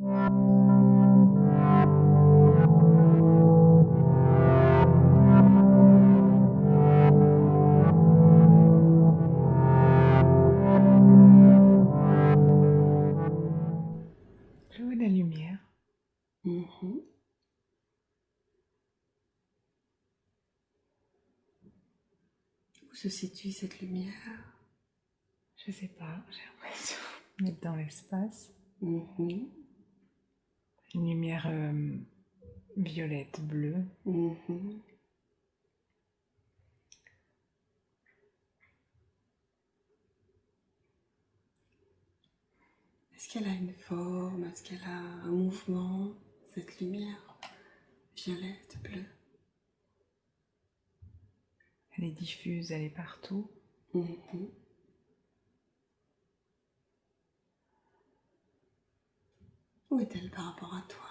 Je vois la lumière. Mhm. Où se situe cette lumière? Je sais pas, j'ai l'impression d'être dans l'espace. Mhm. Une lumière violette, bleue. Mhm. Est-ce qu'elle a une forme? Est-ce qu'elle a un mouvement, cette lumière violette, bleue? Elle est diffuse, elle est partout. Mhm. Où est-elle par rapport à toi?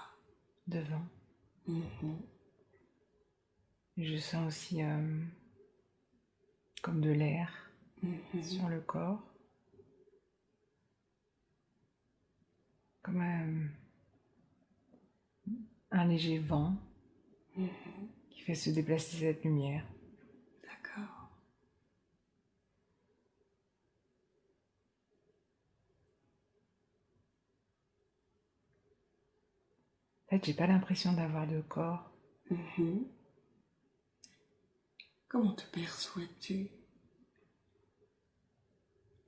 Devant. Mhm. Et je sens aussi comme de l'air Mhm. sur le corps. Comme un léger vent Mhm. qui fait se déplacer cette lumière. D'accord. En fait, j'ai pas l'impression d'avoir de corps. Mhm. Comment te perçois-tu?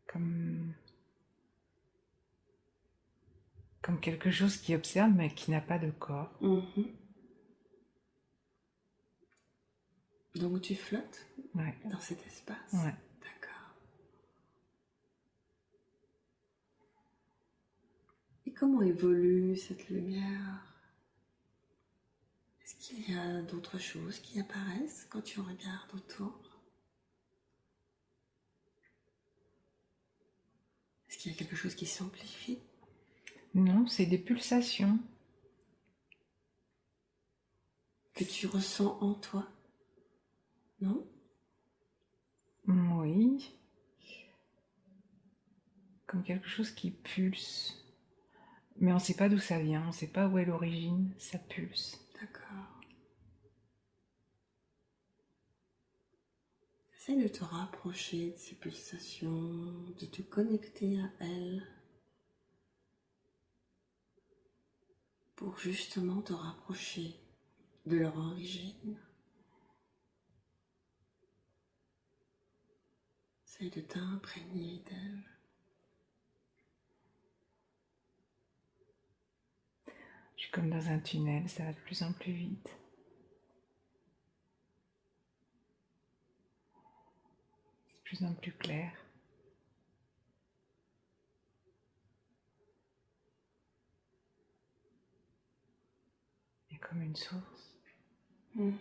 Comme, comme quelque chose qui observe mais qui n'a pas de corps. Mhm. Donc tu flottes Ouais, dans cet espace. ouais. D'accord. Et comment évolue cette lumière? Est-ce qu'il y a d'autres choses qui apparaissent quand tu regardes autour? Est-ce qu'il y a quelque chose qui s'amplifie? Non, c'est des pulsations. Que tu ressens en toi? Non? Oui, comme quelque chose qui pulse. Mais on ne sait pas d'où ça vient, on ne sait pas où est l'origine, ça pulse. D'accord. Essaye de te rapprocher de ces pulsations, de te connecter à elles pour justement te rapprocher de leur origine. Essaye de t'imprégner d'elles. Je suis comme dans un tunnel, ça va de plus en plus vite. C'est de plus en plus clair. Il y a comme une source. Mhm.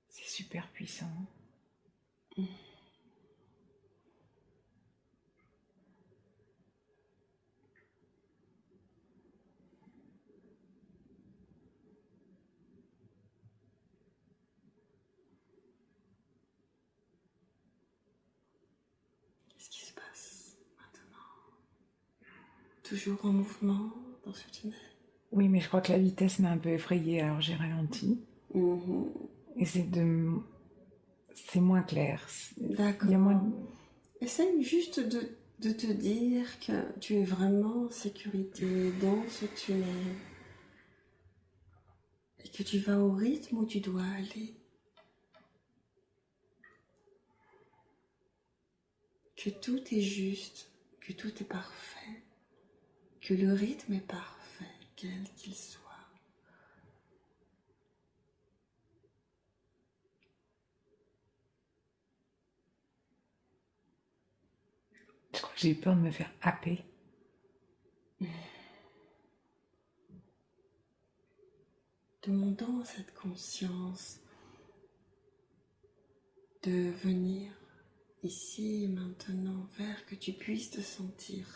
C'est super puissant. Qu'est-ce qui se passe maintenant? Toujours en mouvement dans ce tunnel. Oui, mais je crois que la vitesse m'a un peu effrayée, alors j'ai ralenti. Mhm. Et c'est moins clair. Il y a moins D'accord. Essaye juste de te dire que tu es vraiment en sécurité dans ce tunnel et que tu vas au rythme où tu dois aller, que tout est juste, que tout est parfait, que le rythme est parfait, quel qu'il soit. Je crois que j'ai eu peur de me faire happer. Demandons à cette conscience de venir ici et maintenant vers que tu puisses te sentir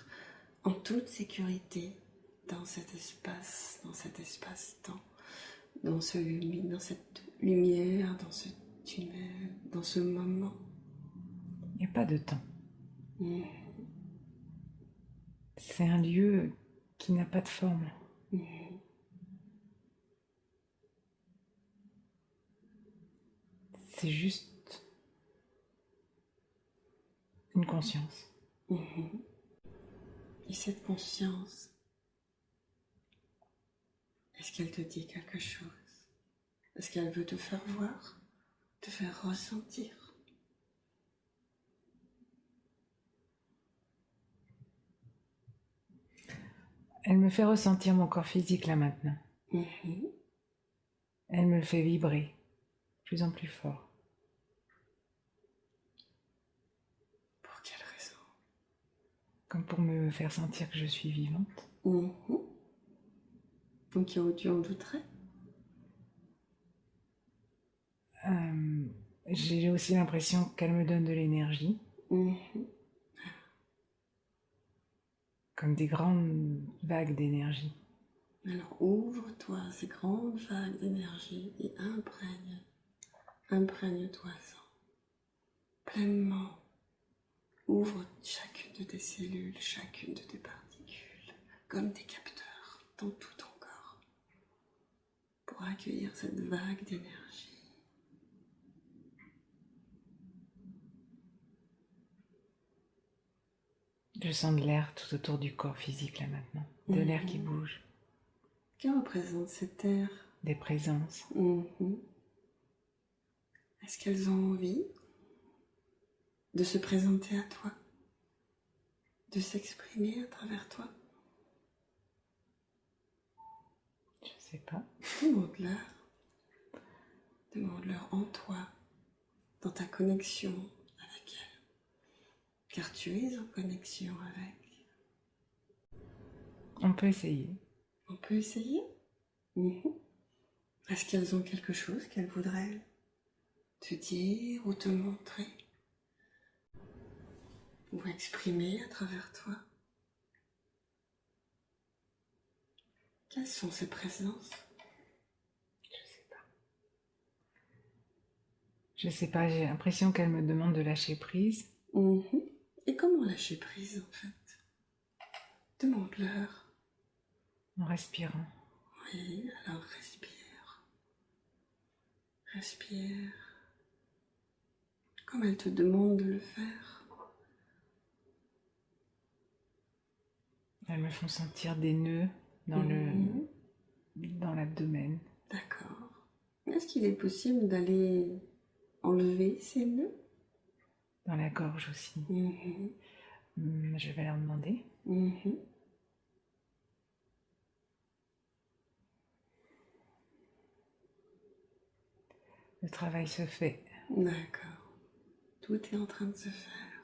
en toute sécurité dans cet espace-temps, dans cette lumière, dans ce tunnel, dans ce moment. Il n'y a pas de temps. Mmh. C'est un lieu qui n'a pas de forme. Mmh. C'est juste une conscience. Mmh. Et cette conscience, est-ce qu'elle te dit quelque chose? Est-ce qu'elle veut te faire voir, te faire ressentir? Elle me fait ressentir mon corps physique là maintenant. Mmh. Elle me le fait vibrer de plus en plus fort. Pour quelle raison? Comme pour me faire sentir que je suis vivante. Mmh. Donc tu en douterais? J'ai aussi l'impression qu'elle me donne de l'énergie. Mmh. Comme des grandes vagues d'énergie. Alors ouvre-toi à ces grandes vagues d'énergie et imprègne-toi-en pleinement. Ouvre chacune de tes cellules, chacune de tes particules, comme des capteurs dans tout ton corps, pour accueillir cette vague d'énergie. Je sens de l'air tout autour du corps physique là maintenant. De l'air qui bouge. Que représente cette air? Des présences. Est-ce qu'elles ont envie de se présenter à toi, de s'exprimer à travers toi? Je sais pas. Demande-leur en toi, dans ta connexion avec elles, car tu es en connexion avec. On peut essayer. On peut essayer? Est-ce qu'elles ont quelque chose qu'elles voudraient te dire ou te montrer ou exprimer à travers toi? Quelles sont ces présences? Je sais pas, j'ai l'impression qu'elle me demande de lâcher prise. Et comment lâcher prise en fait? Demande-leur. En respirant. Oui, alors respire. Respire. Comme elle te demande de le faire. Elles me font sentir des nœuds dans l'abdomen. D'accord. Est-ce qu'il est possible d'aller enlever ces nœuds? Dans la gorge aussi. Je vais leur demander. Le travail se fait. D'accord. Tout est en train de se faire.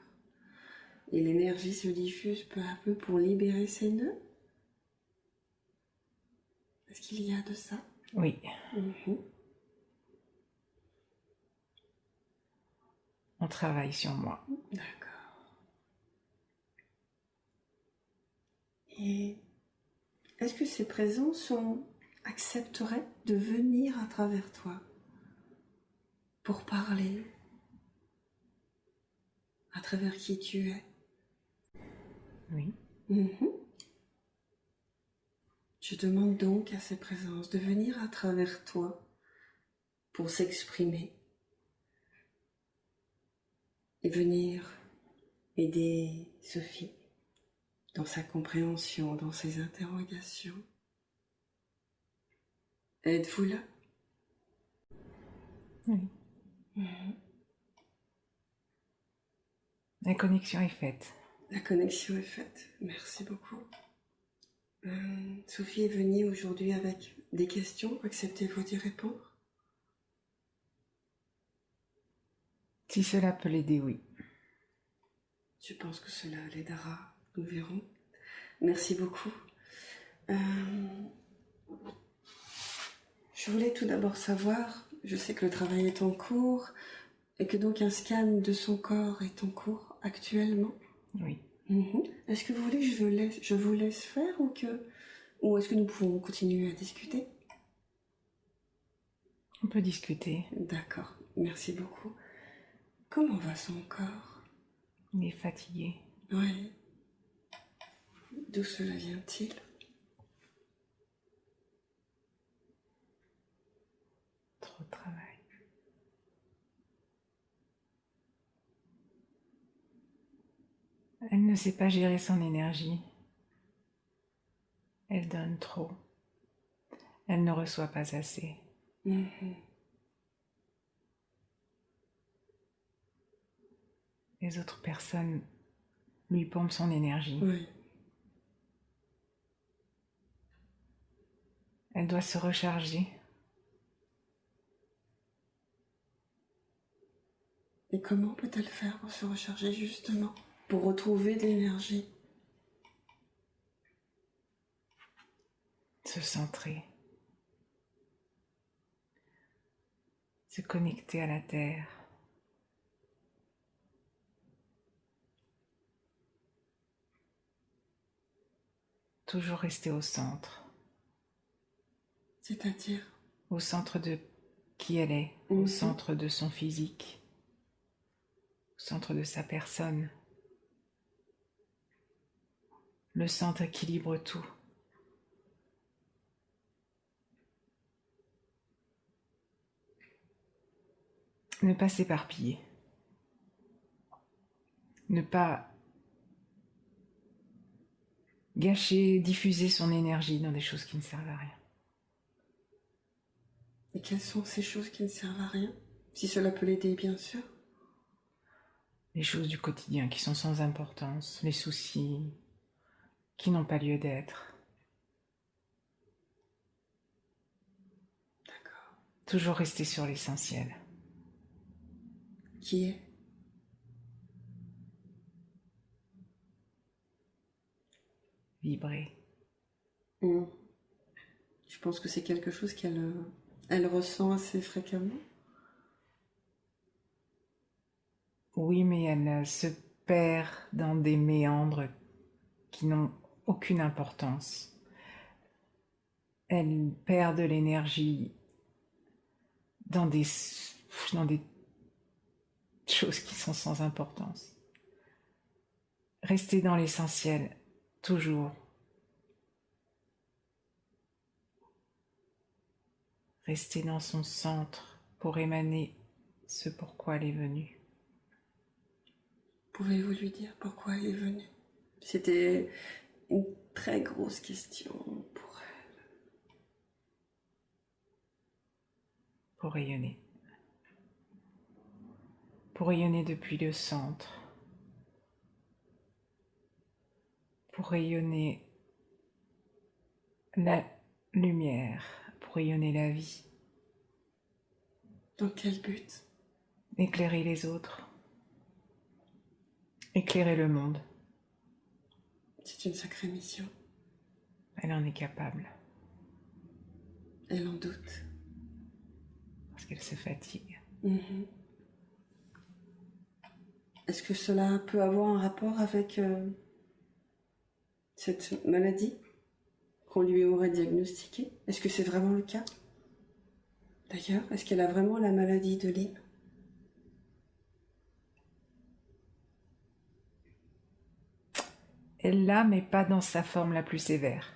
Et l'énergie se diffuse peu à peu pour libérer ces nœuds? Est-ce qu'il y a de ça? Oui. On travaille sur moi. D'accord. Et est-ce que ces présences accepteraient de venir à travers toi pour parler à travers qui tu es? Oui. Je demande donc à ces présences de venir à travers toi pour s'exprimer et venir aider Sophie dans sa compréhension, dans ses interrogations. Êtes-vous là? Oui. La connexion est faite. La connexion est faite. Merci beaucoup. Sophie est venue aujourd'hui avec des questions. Acceptez-vous d'y répondre? Si cela peut l'aider, oui. Je pense que cela l'aidera. Nous verrons. Merci beaucoup. Je voulais tout d'abord savoir, je sais que le travail est en cours et que donc un scan de son corps est en cours actuellement. Oui. Est-ce que vous voulez que je vous laisse faire ou est-ce que nous pouvons continuer à discuter? On peut discuter. D'accord, merci beaucoup. Comment va son corps? Il est fatigué. Oui. D'où cela vient-il? Trop de travail. Elle ne sait pas gérer son énergie. Elle donne trop. Elle ne reçoit pas assez. Mhm. Les autres personnes lui pompent son énergie. Oui. Elle doit se recharger. Et comment peut-elle faire pour se recharger justement? Pour retrouver de l'énergie? Se centrer. Se connecter à la terre. Toujours rester au centre. C'est-à-dire? Au centre de qui elle est. Au centre de son physique. Au centre de sa personne. Le centre équilibre tout. Ne pas s'éparpiller. Ne pas gâcher, diffuser son énergie dans des choses qui ne servent à rien. Et quelles sont ces choses qui ne servent à rien? Si cela peut l'aider, bien sûr. Les choses du quotidien qui sont sans importance, les soucis qui n'ont pas lieu d'être. D'accord. Toujours rester sur l'essentiel. Qui est? Vibrer. Je pense que c'est quelque chose elle ressent assez fréquemment. Oui, mais elle se perd dans des méandres qui n'ont aucune importance. Elle perd de l'énergie dans des choses qui sont sans importance. Rester dans l'essentiel, toujours. Rester dans son centre pour émaner ce pourquoi elle est venue. Pouvez-vous lui dire pourquoi elle est venue? C'était une très grosse question pour elle. Pour rayonner. Pour rayonner depuis le centre. Pour rayonner la lumière. Pour rayonner la vie. Dans quel but? Éclairer les autres. Éclairer le monde. C'est une sacrée mission. Elle en est capable. Elle en doute. Parce qu'elle se fatigue. Est-ce que cela peut avoir un rapport avec cette maladie qu'on lui aurait diagnostiquée? Est-ce que c'est vraiment le cas? D'ailleurs, est-ce qu'elle a vraiment la maladie de Lyme? Elle l'a, mais pas dans sa forme la plus sévère.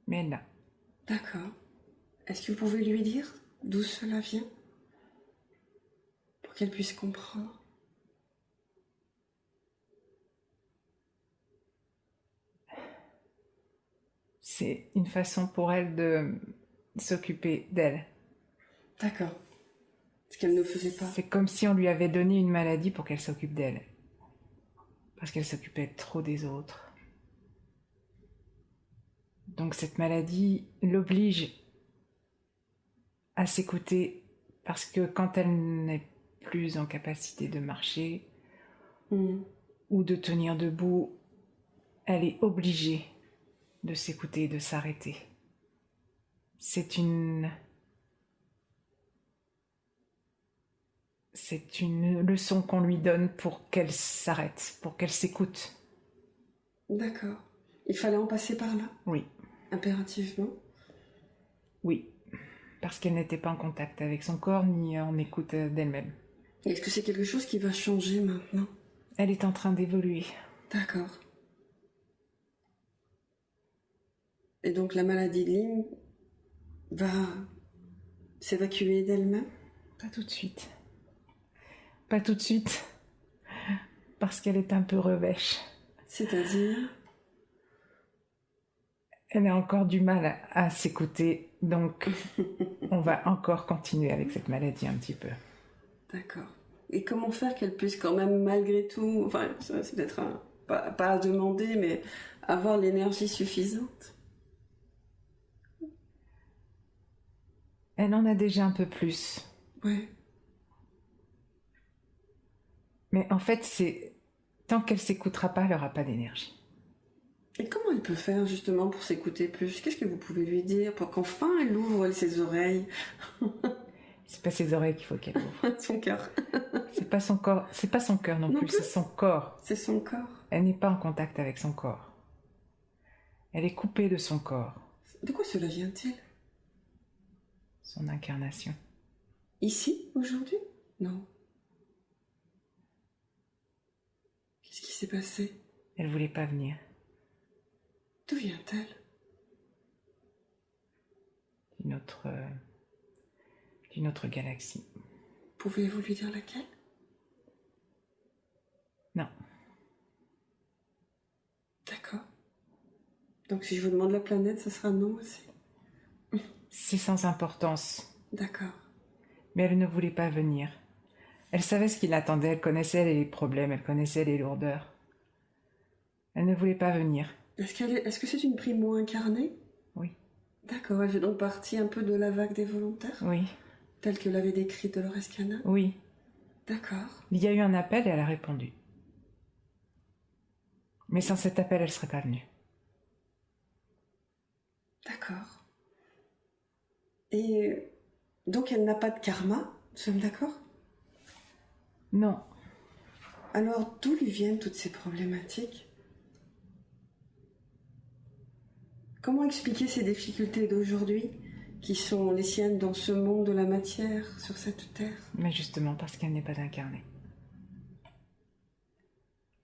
Mais elle l'a. D'accord. Est-ce que vous pouvez lui dire d'où cela vient? Pour qu'elle puisse comprendre. C'est une façon pour elle de s'occuper d'elle. D'accord. Ce qu'elle ne faisait pas. C'est comme si on lui avait donné une maladie pour qu'elle s'occupe d'elle. Parce qu'elle s'occupait trop des autres. Donc cette maladie l'oblige à s'écouter parce que quand elle n'est plus en capacité de marcher ou de tenir debout, elle est obligée de s'écouter et de s'arrêter. C'est une leçon qu'on lui donne pour qu'elle s'arrête, pour qu'elle s'écoute. D'accord. Il fallait en passer par là? Oui. Impérativement? Oui. Parce qu'elle n'était pas en contact avec son corps ni en écoute d'elle-même. Est-ce que c'est quelque chose qui va changer maintenant? Elle est en train d'évoluer. D'accord. Et donc la maladie de Lyme va s'évacuer d'elle-même? Pas tout de suite. Pas tout de suite. Parce qu'elle est un peu revêche. C'est-à-dire? Elle a encore du mal à s'écouter, donc on va encore continuer avec cette maladie un petit peu. D'accord. Et comment faire qu'elle puisse quand même, malgré tout, enfin, c'est peut-être pas à demander, mais avoir l'énergie suffisante? Elle en a déjà un peu plus. Ouais. Mais en fait, tant qu'elle s'écoutera pas, elle n'aura pas d'énergie. Et comment elle peut faire justement pour s'écouter plus? Qu'est-ce que vous pouvez lui dire pour qu'enfin elle ouvre ses oreilles? C'est pas ses oreilles qu'il faut qu'elle ouvre. Son cœur. C'est pas son corps, c'est pas son cœur non plus, c'est son corps. C'est son corps. Elle n'est pas en contact avec son corps. Elle est coupée de son corps. De quoi cela vient-il? Son incarnation. Ici, aujourd'hui? Non. Qu'est-ce qui s'est passé? Elle voulait pas venir. D'où vient-elle? D'une autre galaxie. Pouvez-vous lui dire laquelle? Non. D'accord. Donc si je vous demande la planète, ça sera non aussi? C'est sans importance. D'accord. Mais elle ne voulait pas venir. Elle savait ce qui l'attendait, elle connaissait les problèmes, elle connaissait les lourdeurs. Elle ne voulait pas venir. Est-ce que c'est une primo incarnée? Oui. D'accord, elle fait donc partie un peu de la vague des volontaires? Oui. Telle que l'avait décrite Dolores Cannon? Oui. D'accord. Il y a eu un appel et elle a répondu. Mais sans cet appel, elle ne serait pas venue. D'accord. Et donc elle n'a pas de karma, nous sommes d'accord? Non. Alors d'où lui viennent toutes ces problématiques? Comment expliquer ces difficultés d'aujourd'hui qui sont les siennes dans ce monde de la matière, sur cette terre? Mais justement parce qu'elle n'est pas incarnée.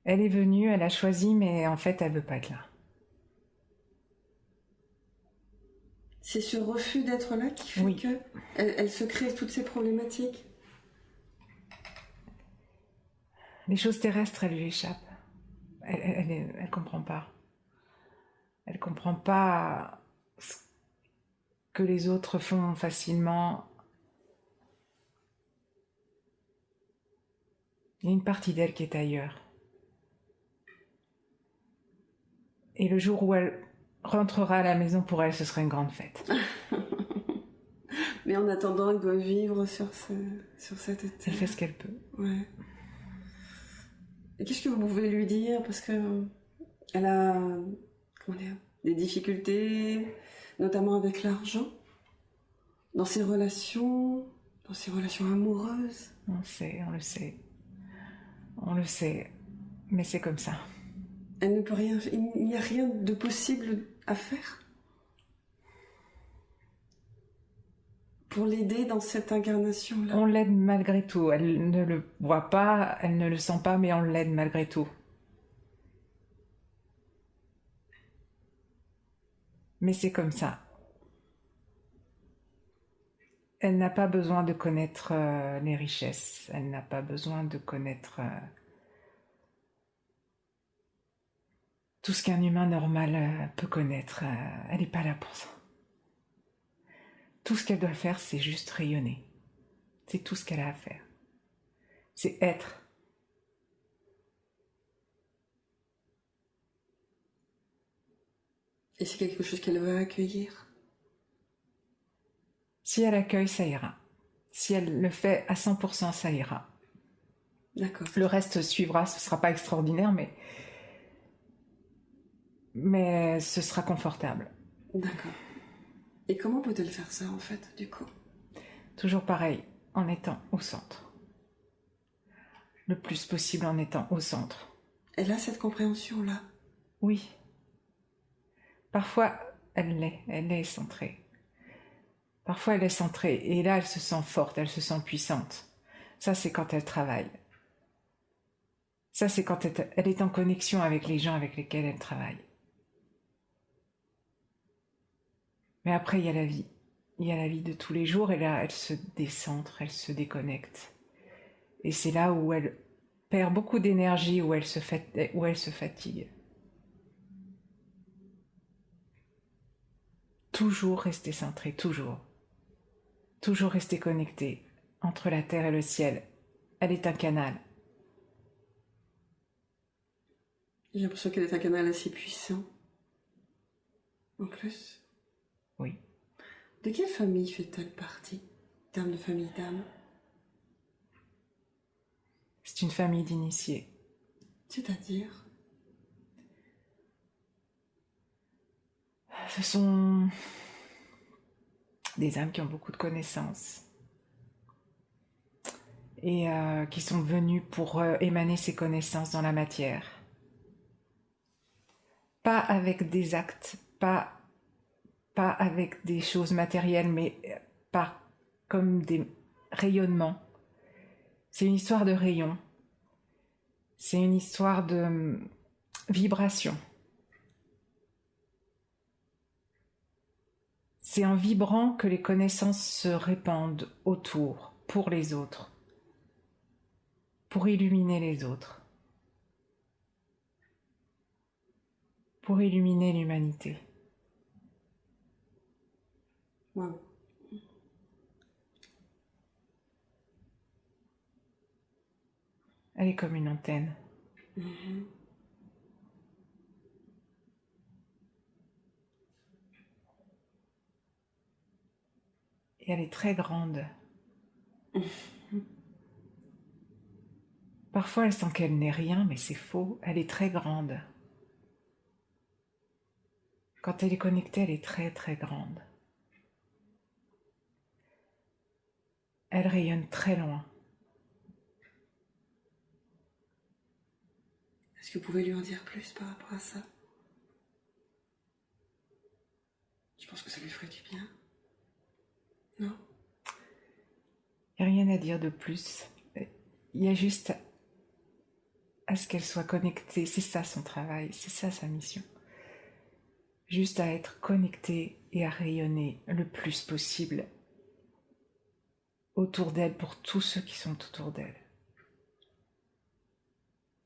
Elle est venue, elle a choisi, mais en fait, elle ne veut pas être là. C'est ce refus d'être là qui fait que elle se crée toutes ces problématiques? Les choses terrestres, elles lui échappent. Elle comprend pas. Elle comprend pas ce que les autres font facilement. Il y a une partie d'elle qui est ailleurs. Et le jour où elle rentrera à la maison, pour elle, ce sera une grande fête. Mais en attendant, elle doit vivre sur cette terre. Elle fait ce qu'elle peut. Ouais. Et qu'est-ce que vous pouvez lui dire? Parce que elle a, comment dire, des difficultés, notamment avec l'argent, dans ses relations amoureuses. On le sait, mais c'est comme ça. Elle ne peut rien, il n'y a rien de possible à faire pour l'aider dans cette incarnation-là. On l'aide malgré tout. Elle ne le voit pas, elle ne le sent pas, mais on l'aide malgré tout. Mais c'est comme ça. Elle n'a pas besoin de connaître les richesses. Elle n'a pas besoin de connaître tout ce qu'un humain normal peut connaître. Elle n'est pas là pour ça. Tout ce qu'elle doit faire, c'est juste rayonner. C'est tout ce qu'elle a à faire. C'est être. Et c'est quelque chose qu'elle veut accueillir. Si elle accueille, ça ira. Si elle le fait à 100%, ça ira. D'accord. Le reste suivra, ce ne sera pas extraordinaire, mais ce sera confortable. D'accord. Et comment peut-elle faire ça, en fait, du coup? Toujours pareil, en étant au centre. Le plus possible en étant au centre. Elle a cette compréhension-là? Oui. Parfois, elle est centrée. Parfois, elle est centrée. Et là, elle se sent forte, elle se sent puissante. Ça, c'est quand elle travaille. Ça, c'est quand elle est en connexion avec les gens avec lesquels elle travaille. Mais après, il y a la vie. Il y a la vie de tous les jours, et là, elle se décentre, elle se déconnecte. Et c'est là où elle perd beaucoup d'énergie, où elle se fatigue. Toujours rester centré, toujours. Toujours rester connecté entre la terre et le ciel. Elle est un canal. J'ai l'impression qu'elle est un canal assez puissant. En plus. Oui. De quelle famille fait-elle partie, en termes de famille d'âme? C'est une famille d'initiés. C'est-à-dire? Ce sont des âmes qui ont beaucoup de connaissances et qui sont venues pour émaner ces connaissances dans la matière. Pas avec des actes, pas avec des choses matérielles, mais comme des rayonnements. C'est une histoire de rayons. C'est une histoire de vibration. C'est en vibrant que les connaissances se répandent autour, pour les autres, pour illuminer les autres, pour illuminer l'humanité. Wow. Elle est comme une antenne. Mm-hmm. Et elle est très grande. Parfois, elle sent qu'elle n'est rien, mais c'est faux. Elle est très grande. Quand elle est connectée, elle est très, très grande. Elle rayonne très loin. Est-ce que vous pouvez lui en dire plus par rapport à ça? Je pense que ça lui ferait du bien. Non? Il n'y a rien à dire de plus. Il y a juste à ce qu'elle soit connectée. C'est ça son travail, c'est ça sa mission. Juste à être connectée et à rayonner le plus possible autour d'elle pour tous ceux qui sont autour d'elle.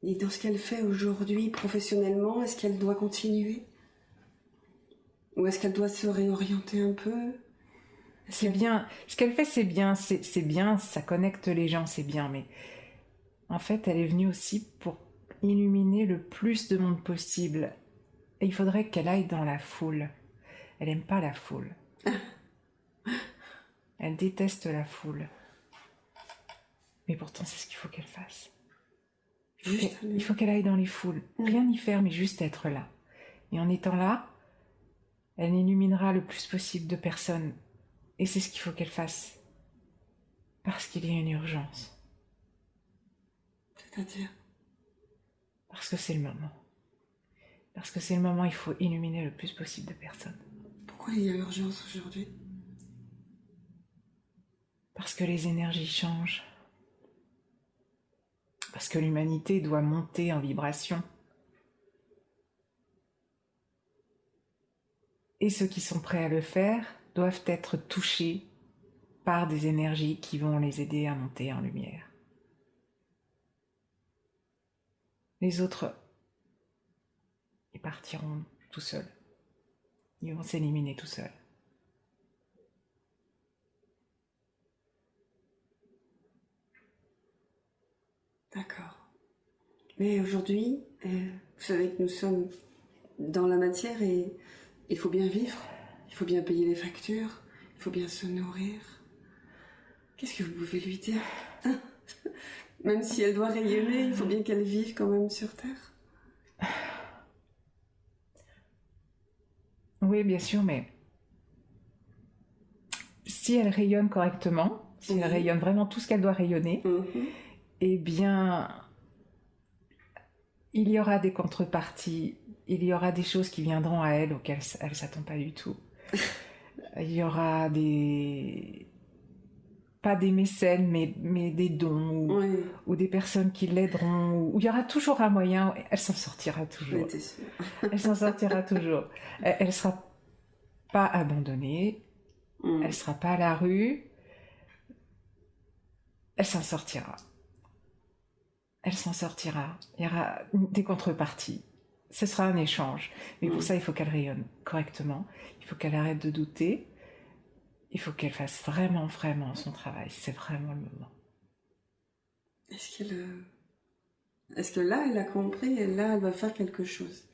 Et dans ce qu'elle fait aujourd'hui professionnellement, est-ce qu'elle doit continuer? Ou est-ce qu'elle doit se réorienter un peu? C'est bien, ce qu'elle fait c'est bien, ça connecte les gens, c'est bien, mais en fait elle est venue aussi pour illuminer le plus de monde possible. Et il faudrait qu'elle aille dans la foule. Elle n'aime pas la foule. Elle déteste la foule. Mais pourtant c'est ce qu'il faut qu'elle fasse. Il faut qu'elle aille dans les foules. Rien y faire, mais juste être là. Et en étant là, elle illuminera le plus possible de personnes. Et c'est ce qu'il faut qu'elle fasse. Parce qu'il y a une urgence. C'est-à-dire? Parce que c'est le moment. Parce que c'est le moment, il faut illuminer le plus possible de personnes. Pourquoi il y a urgence aujourd'hui? Parce que les énergies changent. Parce que l'humanité doit monter en vibration. Et ceux qui sont prêts à le faire doivent être touchés par des énergies qui vont les aider à monter en lumière. Les autres, ils partiront tout seuls. Ils vont s'éliminer tout seuls. D'accord. Mais aujourd'hui, vous savez que nous sommes dans la matière et il faut bien vivre, il faut bien payer les factures, il faut bien se nourrir. Qu'est-ce que vous pouvez lui dire? Même si elle doit rayonner, il faut bien qu'elle vive quand même sur Terre. Oui, bien sûr, mais si elle rayonne correctement, si elle rayonne vraiment tout ce qu'elle doit rayonner, eh bien, il y aura des contreparties il y aura des choses qui viendront à elle auxquelles elle ne s'attend pas du tout. Il y aura pas des mécènes, mais des dons, ou des personnes qui l'aideront, ou il y aura toujours un moyen, elle s'en sortira toujours. Elle s'en sortira toujours. Elle ne sera pas abandonnée, elle ne sera pas à la rue, elle s'en sortira. Elle s'en sortira. Il y aura des contreparties. Ce sera un échange. Mais pour ça, il faut qu'elle rayonne correctement. Il faut qu'elle arrête de douter. Il faut qu'elle fasse vraiment, vraiment son travail. C'est vraiment le moment. Est-ce que là, elle a compris et là, elle va faire quelque chose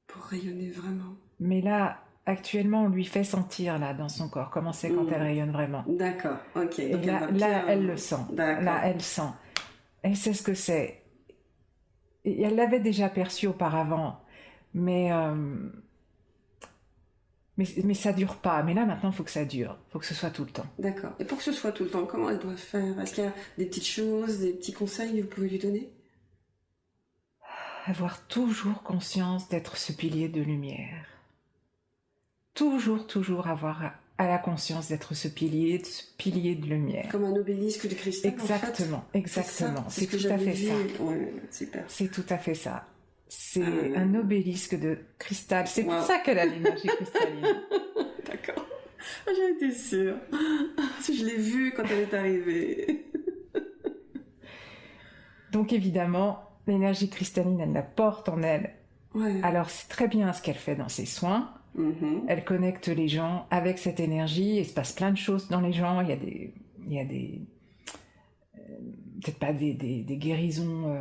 pour rayonner vraiment? Mais là, actuellement, on lui fait sentir là dans son corps comment c'est quand elle rayonne vraiment. D'accord, ok. Et donc là, elle le sent. Là, elle sent. Elle sait ce que c'est. Et elle l'avait déjà perçu auparavant, mais ça dure pas. Mais là, maintenant, il faut que ça dure. Il faut que ce soit tout le temps. D'accord. Et pour que ce soit tout le temps, comment elle doit faire? Est-ce qu'il y a des petites choses, des petits conseils que vous pouvez lui donner? Avoir toujours conscience d'être ce pilier de lumière. Toujours avoir à la conscience d'être ce pilier de lumière. Comme un obélisque de cristal. Exactement, en fait. Exactement. C'est tout à fait ça. Ouais, super. C'est tout à fait ça. C'est un obélisque de cristal. C'est pour ça qu'elle a l'énergie cristalline. D'accord. J'en étais sûre. Je l'ai vue quand elle est arrivée. Donc évidemment, l'énergie cristalline, elle la porte en elle. Ouais. Alors c'est très bien ce qu'elle fait dans ses soins. Elle connecte les gens avec cette énergie. Il se passe plein de choses dans les gens. Il y a des peut-être pas des guérisons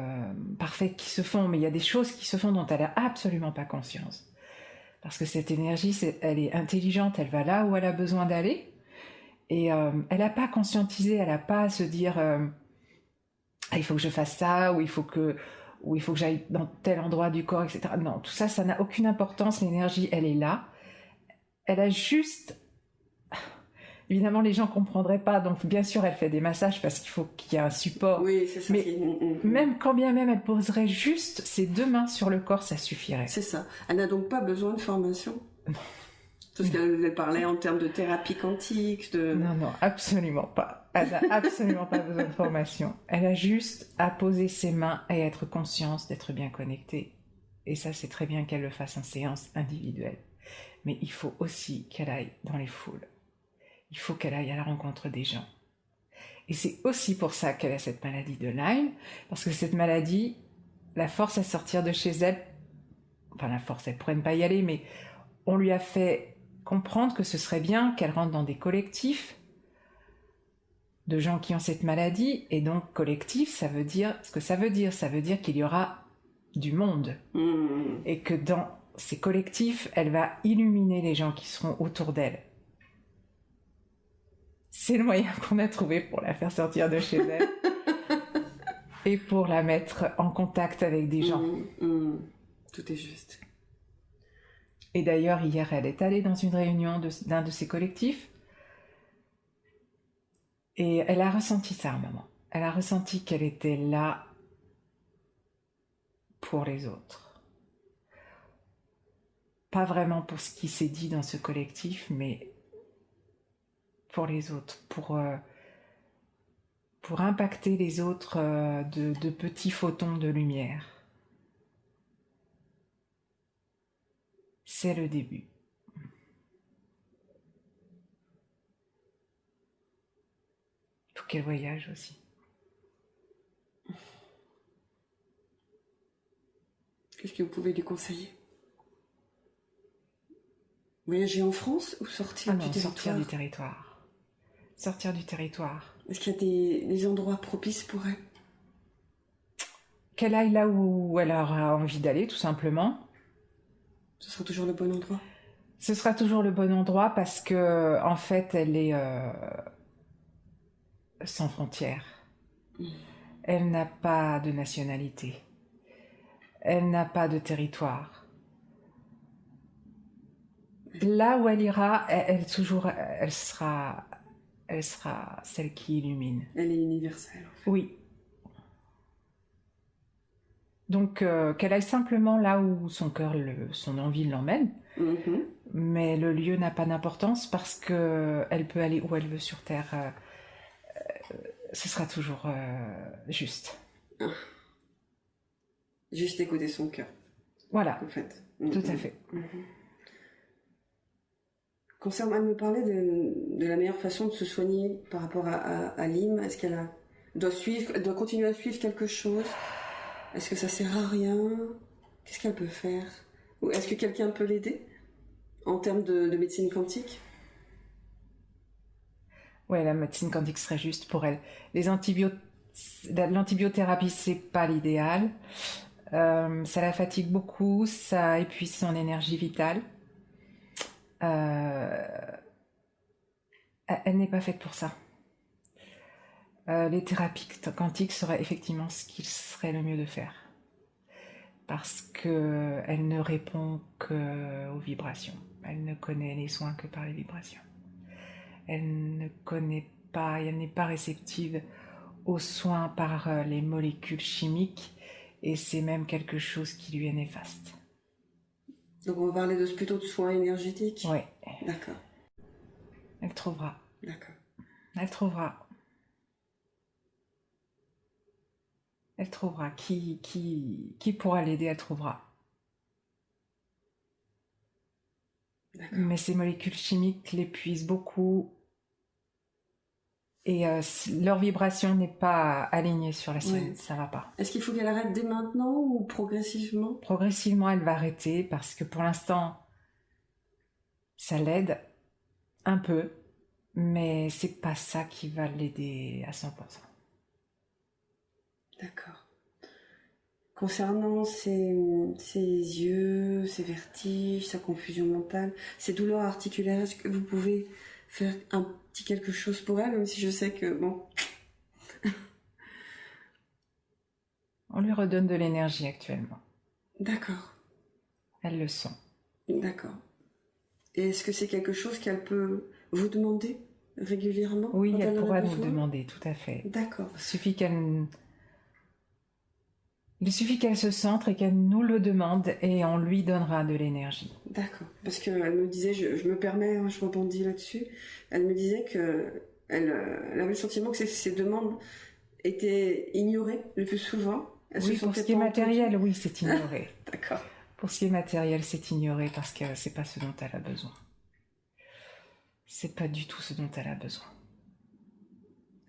parfaites qui se font, mais il y a des choses qui se font dont elle n'a absolument pas conscience. Parce que cette énergie, elle est intelligente, elle va là où elle a besoin d'aller. Et elle n'a pas conscientisé, elle n'a pas à se dire il faut que je fasse ça, ou il faut que j'aille dans tel endroit du corps, etc. Non, tout ça, ça n'a aucune importance. L'énergie, elle est là. Elle a juste... Évidemment, les gens ne comprendraient pas, donc bien sûr, elle fait des massages parce qu'il faut qu'il y ait un support. Oui, c'est ça. Mais même quand bien même elle poserait juste ses 2 mains sur le corps, ça suffirait. C'est ça. Elle n'a donc pas besoin de formation. Non. Parce qu'elle parlait en termes de thérapie quantique, de... Non, absolument pas. Elle n'a absolument pas besoin de formation. Elle a juste à poser ses mains et à être consciente d'être bien connectée. Et ça, c'est très bien qu'elle le fasse en séance individuelle. Mais il faut aussi qu'elle aille dans les foules. Il faut qu'elle aille à la rencontre des gens. Et c'est aussi pour ça qu'elle a cette maladie de Lyme, parce que cette maladie la force à sortir de chez elle. Enfin, la force, elle pourrait ne pas y aller, mais on lui a fait comprendre que ce serait bien qu'elle rentre dans des collectifs de gens qui ont cette maladie. Et donc, collectif, ça veut dire ce que ça veut dire. Ça veut dire qu'il y aura du monde. Et que dans ces collectifs, elle va illuminer les gens qui seront autour d'elle. C'est le moyen qu'on a trouvé pour la faire sortir de chez elle et pour la mettre en contact avec des gens. Tout est juste. Et d'ailleurs, hier, elle est allée dans une réunion d'un de ces collectifs et elle a ressenti ça à un moment. Elle a ressenti qu'elle était là pour les autres. Pas vraiment pour ce qui s'est dit dans ce collectif, mais pour les autres, pour impacter les autres de petits photons de lumière. C'est le début. Il faut qu'elle voyage aussi. Qu'est-ce que vous pouvez lui conseiller? Voyager en France ou sortir du territoire? Sortir du territoire. Sortir du territoire. Est-ce qu'il y a des endroits propices pour elle? Qu'elle aille là où elle aura envie d'aller, tout simplement. Ce sera toujours le bon endroit? Ce sera toujours le bon endroit parce que, en fait, elle est sans frontières. Elle n'a pas de nationalité. Elle n'a pas de territoire. Là où elle ira, elle sera celle qui illumine. Elle est universelle. En fait. Oui. Donc, qu'elle aille simplement là où son cœur, son envie l'emmène. Mais le lieu n'a pas d'importance parce qu'elle peut aller où elle veut sur Terre. Ce sera toujours juste. Juste écouter son cœur. Voilà. En fait. Tout à fait. Concernant, elle me parlait de la meilleure façon de se soigner par rapport à Lim. Est-ce qu'elle doit continuer à suivre quelque chose? Est-ce que ça sert à rien? Qu'est-ce qu'elle peut faire? Ou est-ce que quelqu'un peut l'aider en termes de médecine quantique? Ouais, la médecine quantique serait juste pour elle. L'antibiothérapie, c'est pas l'idéal. Ça la fatigue beaucoup, ça épuise son énergie vitale. Elle n'est pas faite pour ça. Les thérapies quantiques seraient effectivement ce qu'il serait le mieux de faire. Parce qu'elle ne répond qu'aux vibrations. Elle ne connaît les soins que par les vibrations. Elle ne connaît pas, elle n'est pas réceptive aux soins par les molécules chimiques, et c'est même quelque chose qui lui est néfaste. Donc on va parler plutôt de soins énergétiques? Oui. D'accord. Elle trouvera. D'accord. Elle trouvera. Elle trouvera. Qui pourra l'aider, elle trouvera. D'accord. Mais ces molécules chimiques l'épuisent beaucoup. Et leur vibration n'est pas alignée sur la sienne, ça va pas. Est-ce qu'il faut qu'elle arrête dès maintenant ou progressivement? Progressivement, elle va arrêter parce que pour l'instant, ça l'aide un peu, mais c'est pas ça qui va l'aider à 100%. D'accord. Concernant ses yeux, ses vertiges, sa confusion mentale, ses douleurs articulaires, est-ce que vous pouvez faire un petit quelque chose pour elle, même si je sais que, bon... On lui redonne de l'énergie actuellement. D'accord. Elle le sent. D'accord. Et est-ce que c'est quelque chose qu'elle peut vous demander régulièrement? Oui, elle pourra nous le demander, tout à fait. D'accord. Il suffit qu'elle se centre et qu'elle nous le demande et on lui donnera de l'énergie. D'accord. Parce qu'elle me disait, je me permets, je rebondis là-dessus, elle me disait que elle avait le sentiment que ses demandes étaient ignorées le plus souvent. Oui, pour ce qui est matériel, oui, c'est ignoré. D'accord. Pour ce qui est matériel, c'est ignoré parce que c'est pas ce dont elle a besoin. C'est pas du tout ce dont elle a besoin.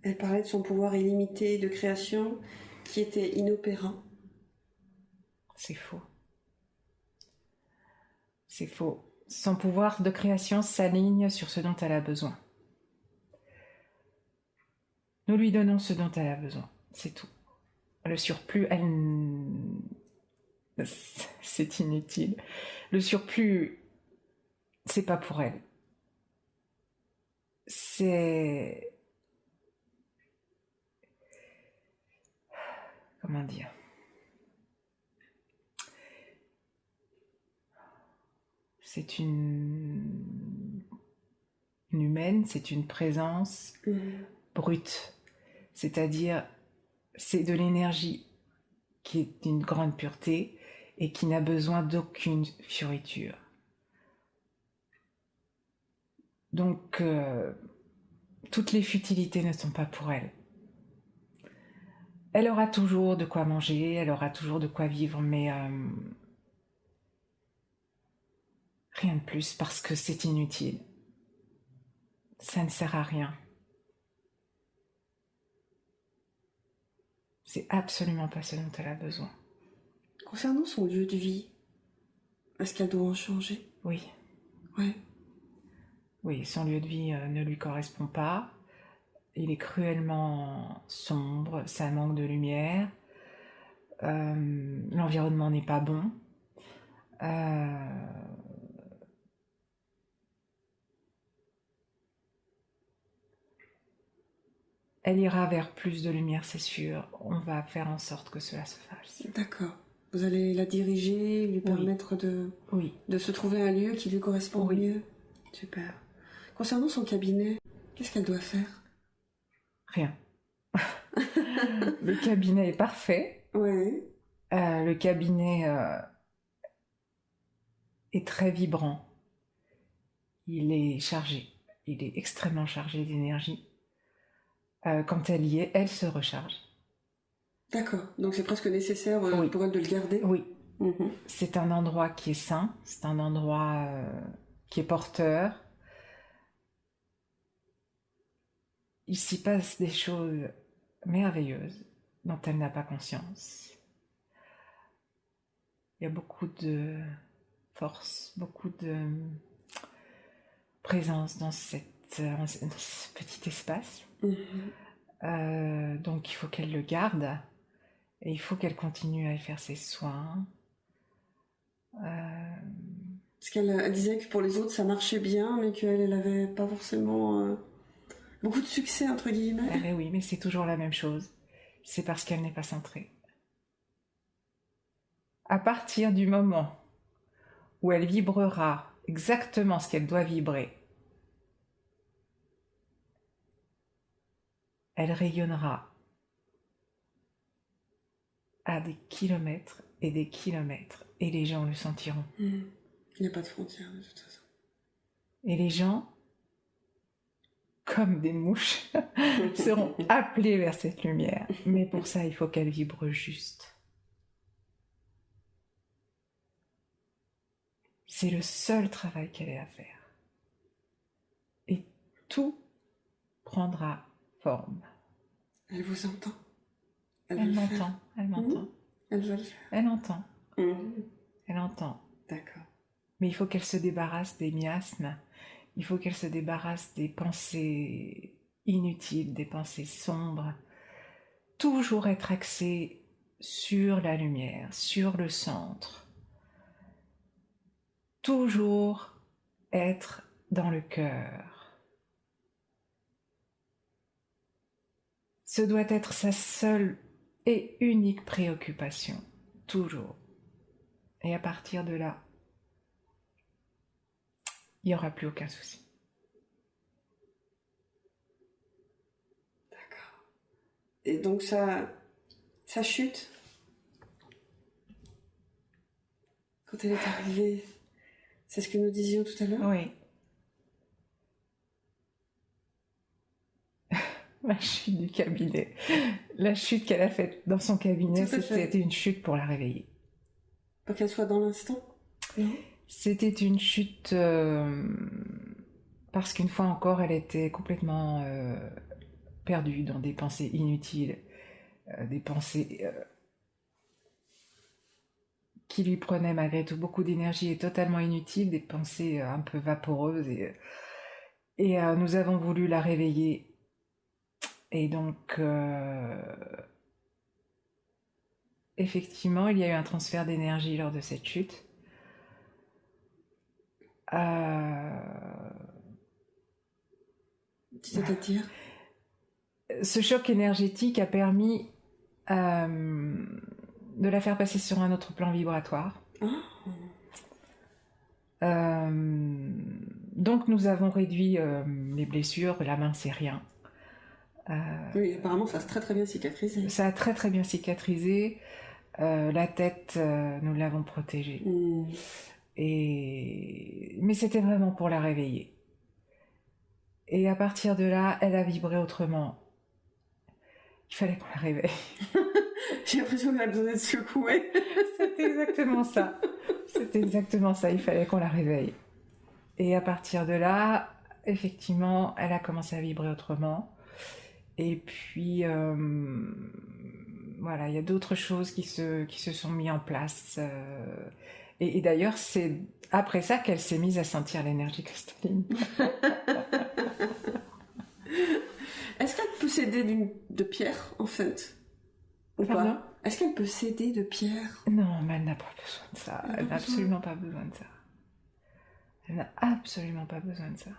Elle parlait de son pouvoir illimité de création qui était inopérant. C'est faux. C'est faux. Son pouvoir de création s'aligne sur ce dont elle a besoin. Nous lui donnons ce dont elle a besoin. C'est tout. Le surplus, c'est inutile. Le surplus, c'est pas pour elle. C'est... Comment dire? C'est une humaine, c'est une présence brute. C'est-à-dire, c'est de l'énergie qui est d'une grande pureté et qui n'a besoin d'aucune fioriture. Donc, toutes les futilités ne sont pas pour elle. Elle aura toujours de quoi manger, elle aura toujours de quoi vivre, mais rien de plus parce que c'est inutile. Ça ne sert à rien. C'est absolument pas ce dont elle a besoin. Concernant son lieu de vie, est-ce qu'elle doit en changer? Oui. Ouais. Oui, son lieu de vie ne lui correspond pas. Il est cruellement sombre, ça manque de lumière. L'environnement n'est pas bon. Elle ira vers plus de lumière, c'est sûr. On va faire en sorte que cela se fasse. D'accord. Vous allez la diriger, lui permettre de se trouver un lieu qui lui correspond mieux. Super. Concernant son cabinet, qu'est-ce qu'elle doit faire? Rien. Le cabinet est parfait. Ouais. Le cabinet est très vibrant. Il est chargé. Il est extrêmement chargé d'énergie. Quand elle y est, elle se recharge. D'accord. Donc c'est presque nécessaire pour elle de le garder. Oui. C'est un endroit qui est sain. C'est un endroit qui est porteur. Il s'y passe des choses merveilleuses dont elle n'a pas conscience. Il y a beaucoup de force, beaucoup de présence dans ce petit espace. Donc il faut qu'elle le garde et il faut qu'elle continue à y faire ses soins. Parce qu'elle disait que pour les autres ça marchait bien, mais qu'elle n'avait pas forcément beaucoup de succès, entre guillemets. Mais oui, mais c'est toujours la même chose. C'est parce qu'elle n'est pas centrée. À partir du moment où elle vibrera exactement ce qu'elle doit vibrer, elle rayonnera à des kilomètres et des kilomètres, et les gens le sentiront. Il n'y a pas de frontières de toute façon. Et les gens, comme des mouches, seront appelés vers cette lumière. Mais pour ça, il faut qu'elle vibre juste. C'est le seul travail qu'elle ait à faire. Et tout prendra forme. Elle vous entend. Elle m'entend. Elle m'entend. Elle veut le faire. Elle entend. Elle entend. D'accord. Mais il faut qu'elle se débarrasse des miasmes. Il faut qu'elle se débarrasse des pensées inutiles, des pensées sombres. Toujours être axée sur la lumière, sur le centre. Toujours être dans le cœur. Ce doit être sa seule et unique préoccupation, toujours. Et à partir de là, il n'y aura plus aucun souci. D'accord. Et donc ça chute quand elle est arrivée. C'est ce que nous disions tout à l'heure. Oui. La chute du cabinet. La chute qu'elle a faite dans son cabinet, c'était une chute pour la réveiller. Pour qu'elle soit dans l'instant. Non. C'était une chute parce qu'une fois encore, elle était complètement perdue dans des pensées inutiles, des pensées qui lui prenaient malgré tout beaucoup d'énergie et totalement inutiles, des pensées un peu vaporeuses. Et nous avons voulu la réveiller. Et donc, effectivement, il y a eu un transfert d'énergie lors de cette chute. C'est-à-dire ? Ce choc énergétique a permis de la faire passer sur un autre plan vibratoire. Donc nous avons réduit les blessures, la main c'est rien. Oui, apparemment ça a très très bien cicatrisé. Ça a très très bien cicatrisé. La tête, nous l'avons protégée. Mais c'était vraiment pour la réveiller. Et à partir de là, elle a vibré autrement. Il fallait qu'on la réveille. J'ai l'impression qu'elle a besoin d'être secouée. C'était exactement ça. C'était exactement ça. Il fallait qu'on la réveille. Et à partir de là, effectivement, elle a commencé à vibrer autrement. Et puis, voilà, il y a d'autres choses qui se sont mises en place. Et d'ailleurs, c'est après ça qu'elle s'est mise à sentir l'énergie cristalline. Est-ce qu'elle peut s'aider de pierre, en fait ? Ou pas ? Est-ce qu'elle peut s'aider de pierre ? Non, mais elle n'a pas besoin de ça. Elle n'a absolument pas besoin de ça. Elle n'a absolument pas besoin de ça.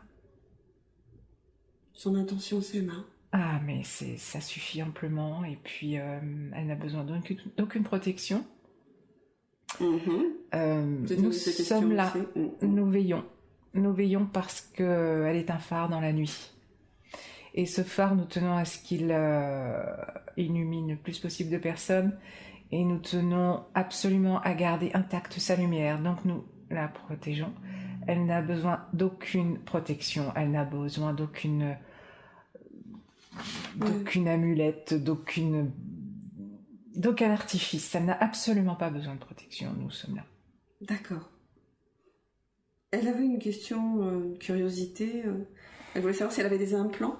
Son intention, c'est mains. Ah, mais ça suffit amplement. Et puis, elle n'a besoin d'aucune protection. Nous sommes là. Nous veillons. Nous veillons parce qu'elle est un phare dans la nuit. Et ce phare, nous tenons à ce qu'il illumine le plus possible de personnes et nous tenons absolument à garder intacte sa lumière, donc nous la protégeons. Elle n'a besoin d'aucune protection, elle n'a besoin d'aucune amulette, d'aucun artifice. Elle n'a absolument pas besoin de protection, nous sommes là. D'accord. Elle avait une question, curiosité. Elle voulait savoir si elle avait des implants.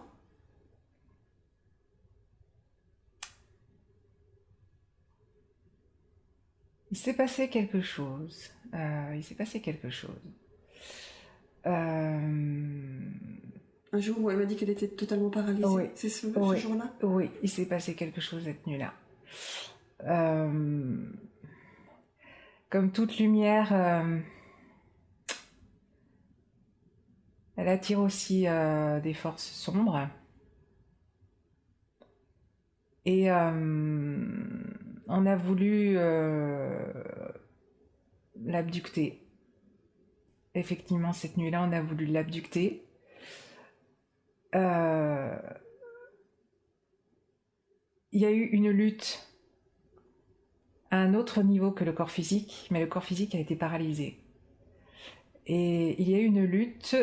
Il s'est passé quelque chose. Un jour où elle m'a dit qu'elle était totalement paralysée. Oui. C'est ce Oui. jour-là? Oui, il s'est passé quelque chose cette nuit-là. Comme toute lumière, elle attire aussi des forces sombres. Et on a voulu l'abducter. Effectivement, cette nuit-là, on a voulu l'abducter. Il y a eu une lutte à un autre niveau que le corps physique, mais le corps physique a été paralysé. Et il y a eu une lutte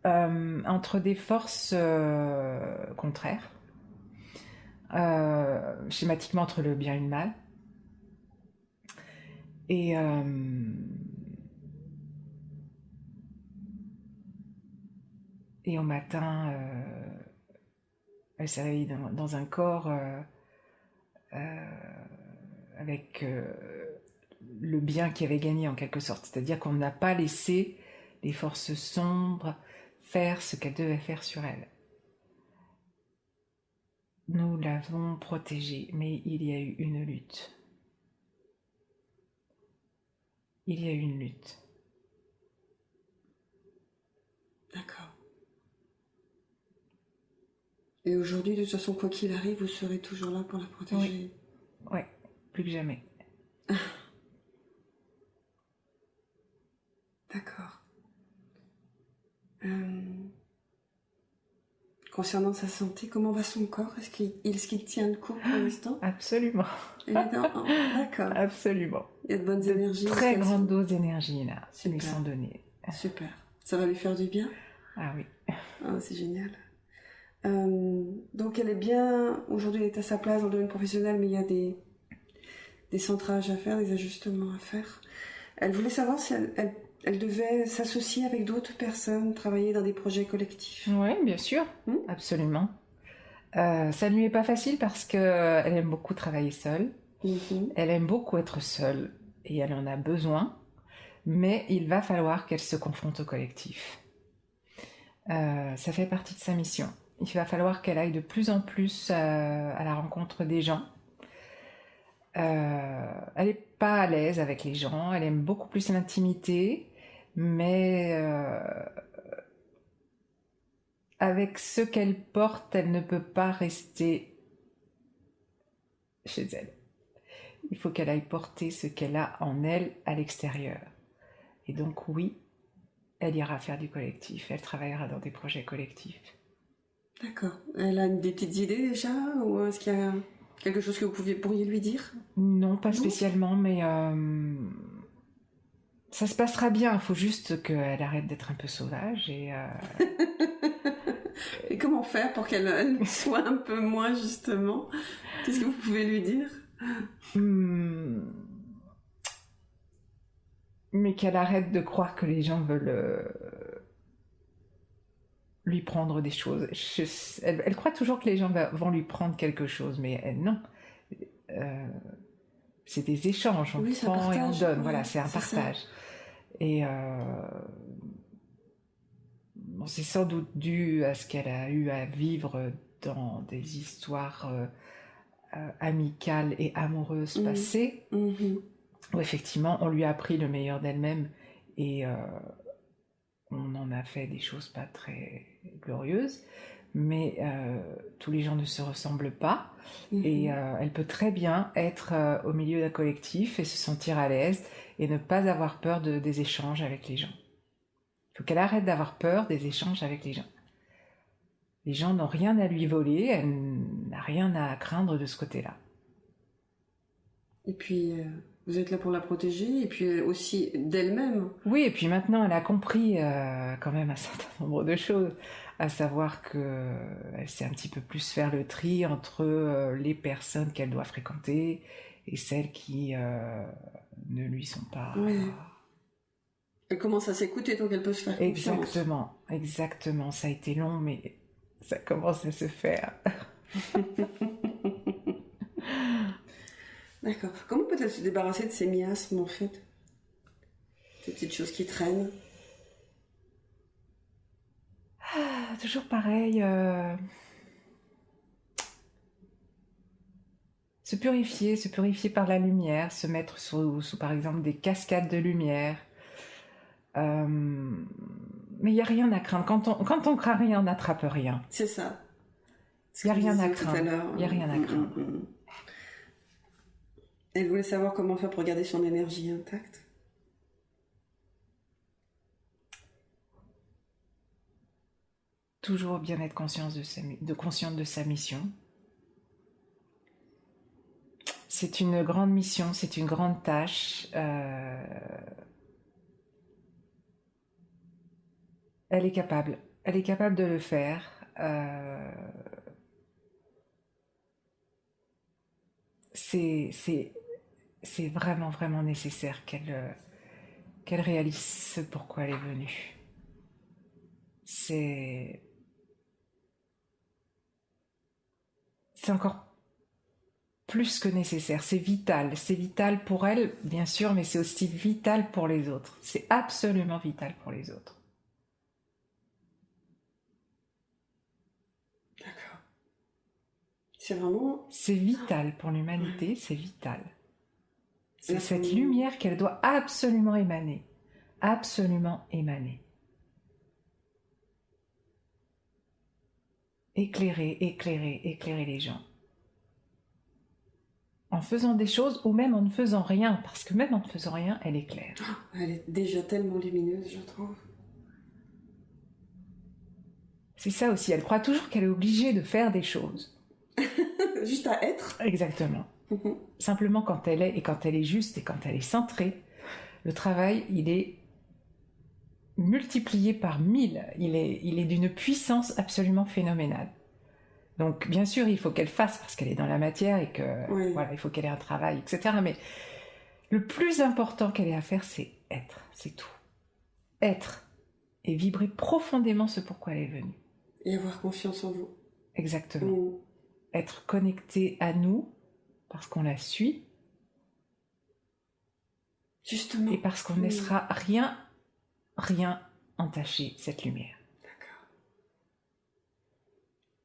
entre des forces contraires, schématiquement entre le bien et le mal. Et au matin, elle s'est réveillée dans un corps avec le bien qui avait gagné en quelque sorte. C'est-à-dire qu'on n'a pas laissé les forces sombres faire ce qu'elles devaient faire sur elle. Nous l'avons protégée, mais il y a eu une lutte. Il y a eu une lutte. D'accord. Et aujourd'hui, de toute façon, quoi qu'il arrive, vous serez toujours là pour la protéger. Oui, plus que jamais. D'accord. Concernant sa santé, comment va son corps? Est-ce qu'il tient le coup pour l'instant? Absolument. D'accord. Absolument. Il y a de bonnes énergies. Très grande dose d'énergie là, lui sont données. Super. Ça va lui faire du bien? Ah oui. Ah, c'est génial. Donc elle est bien, aujourd'hui elle est à sa place dans le domaine professionnel, mais il y a des centrages à faire, des ajustements à faire. Elle voulait savoir si elle devait s'associer avec d'autres personnes, travailler dans des projets collectifs. Oui, bien sûr, absolument. Ça ne lui est pas facile parce qu'elle aime beaucoup travailler seule. Elle aime beaucoup être seule et elle en a besoin, mais il va falloir qu'elle se confronte au collectif. Ça fait partie de sa mission. Il va falloir qu'elle aille de plus en plus à la rencontre des gens. Elle n'est pas à l'aise avec les gens, elle aime beaucoup plus l'intimité, mais avec ce qu'elle porte, elle ne peut pas rester chez elle. Il faut qu'elle aille porter ce qu'elle a en elle à l'extérieur. Et donc oui, elle ira faire du collectif, elle travaillera dans des projets collectifs. D'accord. Elle a des petites idées déjà? Ou est-ce qu'il y a quelque chose que vous pourriez lui dire? Non, pas spécialement, mais ça se passera bien. Il faut juste qu'elle arrête d'être un peu sauvage. Et comment faire pour qu'elle soit un peu moins, justement? Qu'est-ce que vous pouvez lui dire? Mais qu'elle arrête de croire que les gens veulent lui prendre des choses. Elle croit toujours que les gens vont lui prendre quelque chose, mais elle, non. C'est des échanges, on prend et on donne. Ouais, voilà, c'est un partage. Ça. Et c'est sans doute dû à ce qu'elle a eu à vivre dans des histoires amicales et amoureuses passées, où effectivement on lui a appris le meilleur d'elle-même et on en a fait des choses pas très glorieuses, mais tous les gens ne se ressemblent pas et elle peut très bien être au milieu d'un collectif et se sentir à l'aise et ne pas avoir peur des échanges avec les gens. Il faut qu'elle arrête d'avoir peur des échanges avec les gens. Les gens n'ont rien à lui voler, elle n'a rien à craindre de ce côté-là. Et puis, vous êtes là pour la protéger, et puis aussi d'elle-même. Oui, et puis maintenant, elle a compris quand même un certain nombre de choses, à savoir que elle sait un petit peu plus faire le tri entre les personnes qu'elle doit fréquenter et celles qui ne lui sont pas... Oui. Elle commence à s'écouter, donc elle peut se faire confiance. Exactement. Ça a été long, mais ça commence à se faire. D'accord. Comment peut-elle se débarrasser de ces miasmes, en fait? Ces petites choses qui traînent? Toujours pareil. Se purifier par la lumière, se mettre sous par exemple des cascades de lumière. Mais il n'y a rien à craindre. Quand on craint rien, on n'attrape rien. C'est ça. Il n'y a rien à craindre. Il n'y a rien à craindre. Elle voulait savoir comment faire pour garder son énergie intacte. Toujours bien être consciente de sa mission. C'est une grande mission, c'est une grande tâche. Elle est capable de le faire. C'est vraiment, vraiment nécessaire qu'elle réalise ce pourquoi elle est venue. C'est encore plus que nécessaire, c'est vital pour elle, bien sûr, mais c'est aussi vital pour les autres. C'est absolument vital pour les autres. D'accord. C'est vraiment... C'est vital pour l'humanité, c'est vital. C'est cette lumière qu'elle doit absolument émaner. Absolument émaner. Éclairer les gens. En faisant des choses ou même en ne faisant rien, parce que même en ne faisant rien, elle éclaire. Elle est déjà tellement lumineuse, je trouve. C'est ça aussi, elle croit toujours qu'elle est obligée de faire des choses. Juste à être. Exactement. Simplement quand elle est, et quand elle est juste, et quand elle est centrée, le travail, il est multiplié par 1000. Il est d'une puissance absolument phénoménale. Donc, bien sûr, il faut qu'elle fasse, parce qu'elle est dans la matière, et que, voilà, il faut qu'elle ait un travail, etc. Mais le plus important qu'elle ait à faire, c'est être, c'est tout. Être, et vibrer profondément ce pourquoi elle est venue. Et avoir confiance en vous. Exactement. Être connecté à nous, parce qu'on la suit. Justement. Et parce qu'on ne laissera rien entacher cette lumière. D'accord.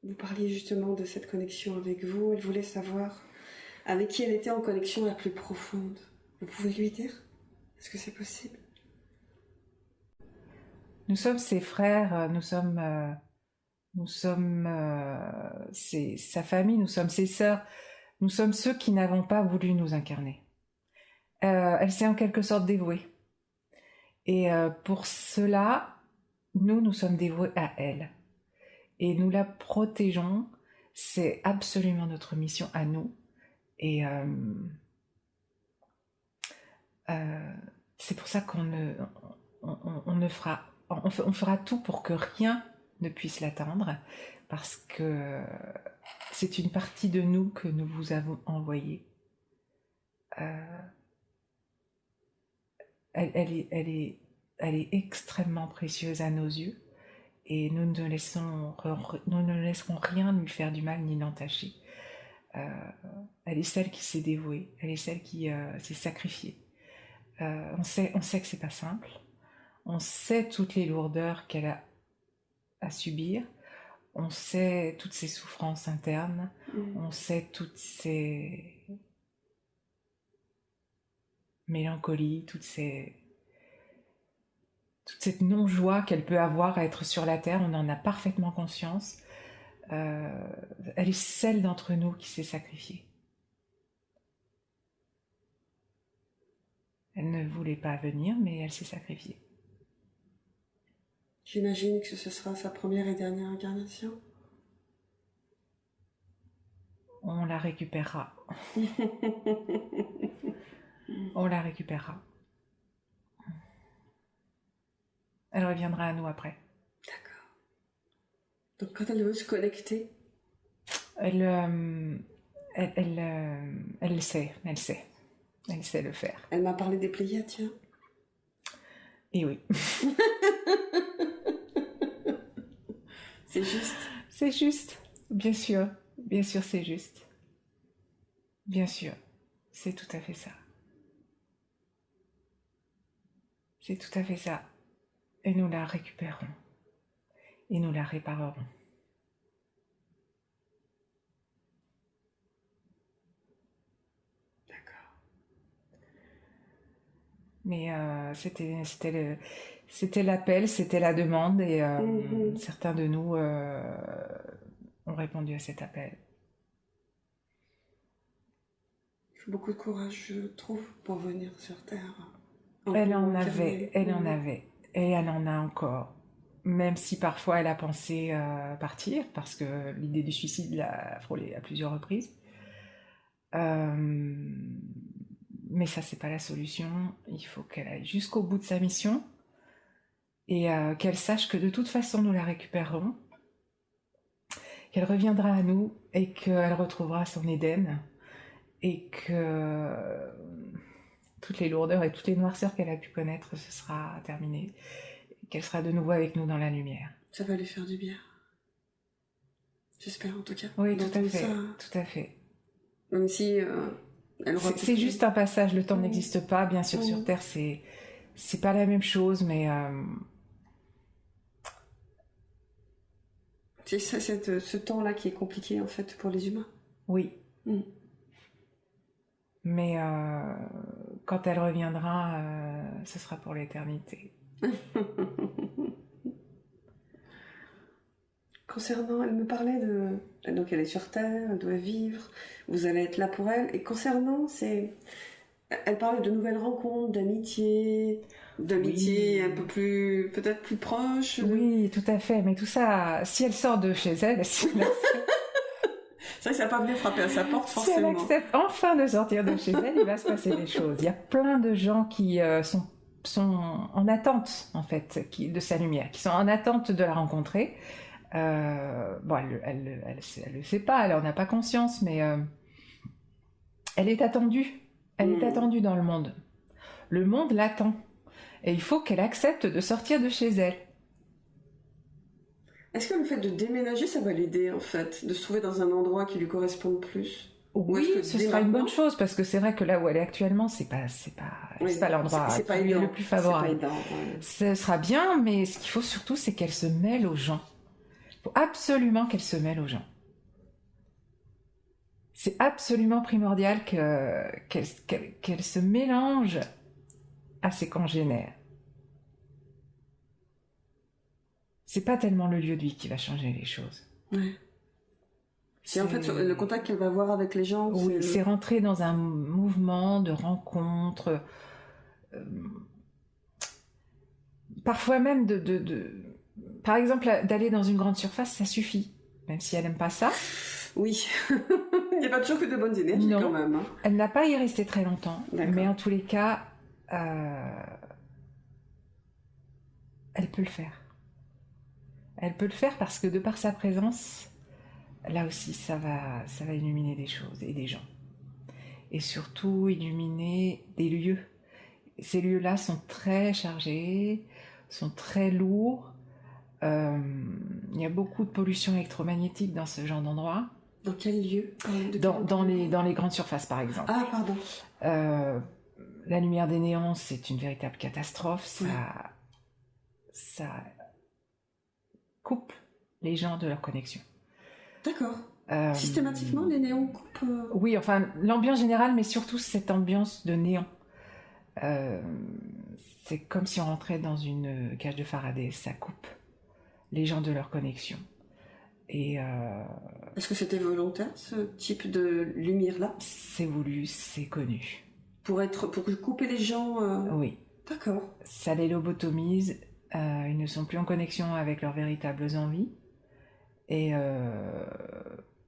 Vous parliez justement de cette connexion avec vous. Elle voulait savoir avec qui elle était en connexion la plus profonde. Vous pouvez lui dire? Est-ce que c'est possible? Nous sommes ses frères, nous sommes sa famille, nous sommes ses sœurs, nous sommes ceux qui n'avons pas voulu nous incarner. Elle s'est en quelque sorte dévouée. Et pour cela, nous sommes dévoués à elle. Et nous la protégeons, c'est absolument notre mission à nous. Et c'est pour ça on fera tout pour que rien ne puisse l'atteindre, parce que c'est une partie de nous que nous vous avons envoyée. Elle est extrêmement précieuse à nos yeux, et nous ne laisserons rien lui faire du mal ni l'entacher. Elle est celle qui s'est dévouée, elle est celle qui s'est sacrifiée. On sait que c'est pas simple, on sait toutes les lourdeurs qu'elle a à subir, on sait toutes ses souffrances internes, on sait toutes ses mélancolies, toute cette non-joie qu'elle peut avoir à être sur la terre, on en a parfaitement conscience. Elle est celle d'entre nous qui s'est sacrifiée. Elle ne voulait pas venir, mais elle s'est sacrifiée. J'imagine que ce sera sa première et dernière incarnation. on la récupérera. On la récupérera. Elle reviendra à nous après. D'accord. Donc quand elle veut se connecter, elle sait, elle sait. Elle sait le faire. Elle m'a parlé des Pléiades, tiens. Et oui. C'est juste. C'est juste, bien sûr. Bien sûr, c'est juste. Bien sûr, c'est tout à fait ça. C'est tout à fait ça. Et nous la récupérerons. Et nous la réparerons. D'accord. Mais c'était l'appel, c'était la demande, et certains de nous ont répondu à cet appel. Il faut beaucoup de courage, je trouve, pour venir sur Terre. Elle en avait, et elle en a encore. Même si parfois elle a pensé partir, parce que l'idée du suicide l'a frôlée à plusieurs reprises. Mais ça, c'est pas la solution. Il faut qu'elle aille jusqu'au bout de sa mission et qu'elle sache que de toute façon, nous la récupérerons, qu'elle reviendra à nous et qu'elle retrouvera son Éden et que toutes les lourdeurs et toutes les noirceurs qu'elle a pu connaître, ce sera terminé. Qu'elle sera de nouveau avec nous dans la lumière. Ça va lui faire du bien. J'espère en tout cas. Oui, tout à fait. Tout à fait. Même si c'est juste un passage, le temps n'existe pas. Bien sûr, sur Terre, c'est pas la même chose, mais c'est ce temps-là qui est compliqué en fait pour les humains. Oui. Mais quand elle reviendra, ce sera pour l'éternité. Concernant, elle me parlait de... Donc elle est sur Terre, elle doit vivre, vous allez être là pour elle. Et concernant, elle parlait de nouvelles rencontres, d'amitié un peu plus... peut-être plus proche. Oui, tout à fait. Mais tout ça, si elle sort de chez elle... C'est vrai que ça va pas venir frapper à sa porte, forcément. Si elle accepte enfin de sortir de chez elle, il va se passer des choses. Il y a plein de gens qui sont en attente, en fait, de sa lumière, qui sont en attente de la rencontrer. Bon, elle le sait pas, elle en a pas conscience, mais elle est attendue. Elle est attendue dans le monde. Le monde l'attend. Et il faut qu'elle accepte de sortir de chez elle. Est-ce que le fait de déménager, ça va l'aider, en fait, de se trouver dans un endroit qui lui corresponde plus? Oui, ce sera une bonne chose, parce que c'est vrai que là où elle est actuellement, c'est pas l'endroit le plus favorable. Pas aidant, Ce sera bien, mais ce qu'il faut surtout, c'est qu'elle se mêle aux gens. Il faut absolument qu'elle se mêle aux gens. C'est absolument primordial qu'elle se mélange à ses congénères. C'est pas tellement le lieu de vie qui va changer les choses. Ouais. C'est en fait le contact qu'elle va avoir avec les gens. Oui, c'est rentrer dans un mouvement de rencontre. Parfois même par exemple, d'aller dans une grande surface, ça suffit. Même si elle n'aime pas ça. Oui. Il n'y a pas toujours que de bonnes énergies quand même. Hein. Elle n'a pas à y rester très longtemps. Mais en tous les cas, elle peut le faire. Elle peut le faire parce que de par sa présence, là aussi, ça va illuminer des choses et des gens. Et surtout, illuminer des lieux. Ces lieux-là sont très chargés, sont très lourds. Il y a beaucoup de pollution électromagnétique dans ce genre d'endroit. Dans quel lieu? Dans les grandes surfaces, par exemple. Ah, pardon. La lumière des néons, c'est une véritable catastrophe. Ça coupe les gens de leur connexion. D'accord. Systématiquement, les néons coupent... Oui, enfin, l'ambiance générale, mais surtout cette ambiance de néon. C'est comme si on rentrait dans une cage de Faraday. Ça coupe les gens de leur connexion. Et est-ce que c'était volontaire, ce type de lumière-là? C'est voulu, c'est connu. Pour couper les gens Oui. D'accord. Ça les lobotomise. Ils ne sont plus en connexion avec leurs véritables envies. Et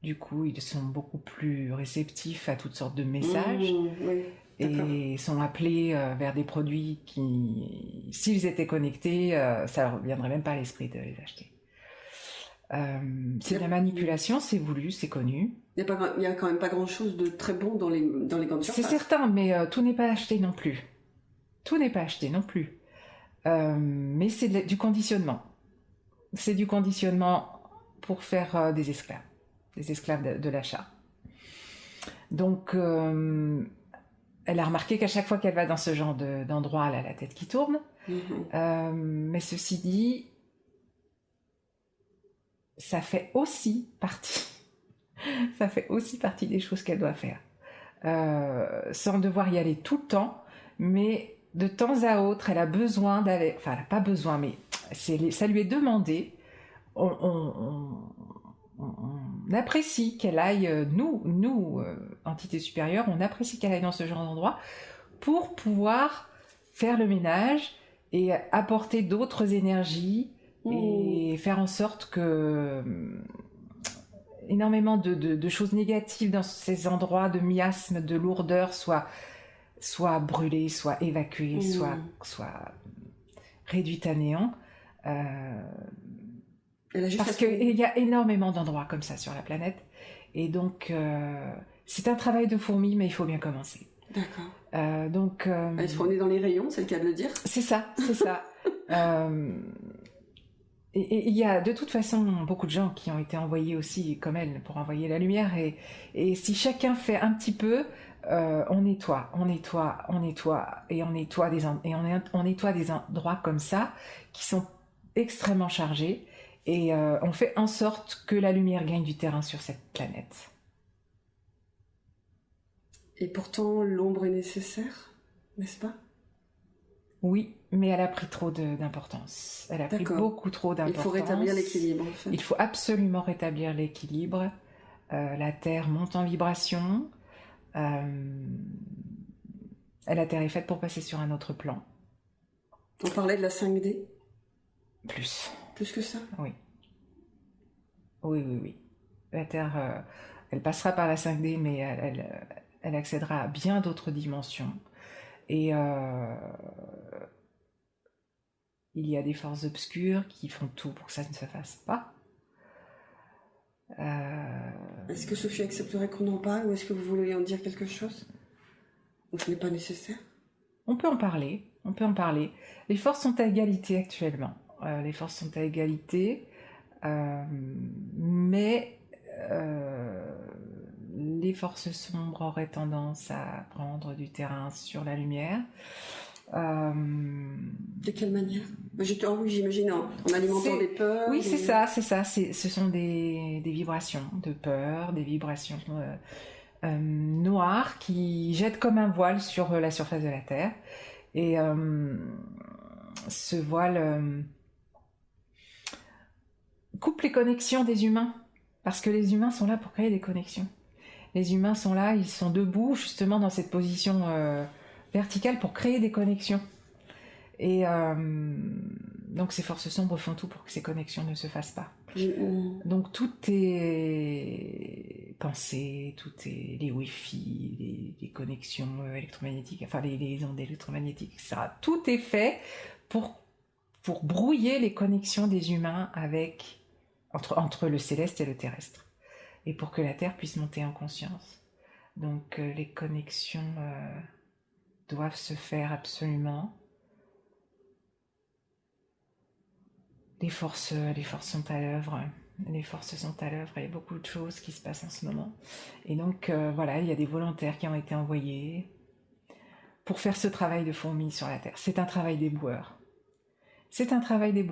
Du coup, ils sont beaucoup plus réceptifs à toutes sortes de messages Oui, et sont appelés vers des produits qui, s'ils étaient connectés, ça leur viendrait même pas à l'esprit de les acheter. C'est de la manipulation, c'est voulu, c'est connu. Il n'y a quand même pas grand-chose de très bon dans les grandes surfaces. C'est certain, mais tout n'est pas acheté non plus. Tout n'est pas acheté non plus. Mais c'est du conditionnement. C'est du conditionnement pour faire des esclaves de l'achat. Donc, elle a remarqué qu'à chaque fois qu'elle va dans ce genre d'endroit, elle a la tête qui tourne. Mais ceci dit, ça fait aussi partie des choses qu'elle doit faire. Sans devoir y aller tout le temps, mais de temps à autre, elle a besoin d'aller... Enfin, elle n'a pas besoin, mais ça lui est demandé. On apprécie qu'elle aille, nous entités supérieures, on apprécie qu'elle aille dans ce genre d'endroit pour pouvoir faire le ménage et apporter d'autres énergies et faire en sorte que énormément de choses négatives dans ces endroits de miasmes, de lourdeur soit brûlées, soit évacuées, soit réduites à néant. Parce qu'il y a énormément d'endroits comme ça sur la planète. Et donc, c'est un travail de fourmi, mais il faut bien commencer. D'accord. Donc, est-ce qu'on est dans les rayons, c'est le cas de le dire? C'est ça, c'est ça. Et il y a de toute façon beaucoup de gens qui ont été envoyés aussi, comme elle, pour envoyer la lumière. Et si chacun fait un petit peu, on nettoie, et on nettoie des endroits comme ça, qui sont extrêmement chargés. Et on fait en sorte que la lumière gagne du terrain sur cette planète. Et pourtant, l'ombre est nécessaire, n'est-ce pas? Oui, mais elle a pris trop d'importance. Elle a pris beaucoup trop d'importance. Il faut rétablir l'équilibre, en fait. Il faut absolument rétablir l'équilibre. La Terre monte en vibration. La Terre est faite pour passer sur un autre plan. On parlait de la 5D? Plus. Plus que ça? Oui. Oui. La Terre, elle passera par la 5D, mais elle accédera à bien d'autres dimensions. Et il y a des forces obscures qui font tout pour que ça ne se fasse pas. Est-ce que Sophie accepterait qu'on en parle ou est-ce que vous voulez en dire quelque chose? Ou ce n'est pas nécessaire? On peut en parler. Les forces sont à égalité actuellement. Mais les forces sombres auraient tendance à prendre du terrain sur la lumière. De quelle manière? Oui, j'imagine en alimentant des peurs. Oui, c'est ça. Ce sont des vibrations de peur, des vibrations noires qui jettent comme un voile sur la surface de la Terre. Et ce voile coupe les connexions des humains, parce que les humains sont là pour créer des connexions. Les humains sont là, ils sont debout justement dans cette position verticale pour créer des connexions. Et donc ces forces sombres font tout pour que ces connexions ne se fassent pas. Donc tout est pensé, tout est les Wi-Fi, les connexions électromagnétiques, enfin les ondes électromagnétiques, etc. Tout est fait pour brouiller les connexions des humains entre le céleste et le terrestre, et pour que la Terre puisse monter en conscience. Donc les connexions doivent se faire absolument. Les forces sont à l'œuvre. Il y a beaucoup de choses qui se passent en ce moment. Et donc, voilà, il y a des volontaires qui ont été envoyés pour faire ce travail de fourmi sur la Terre. C'est un travail des boueurs. C'est un travail de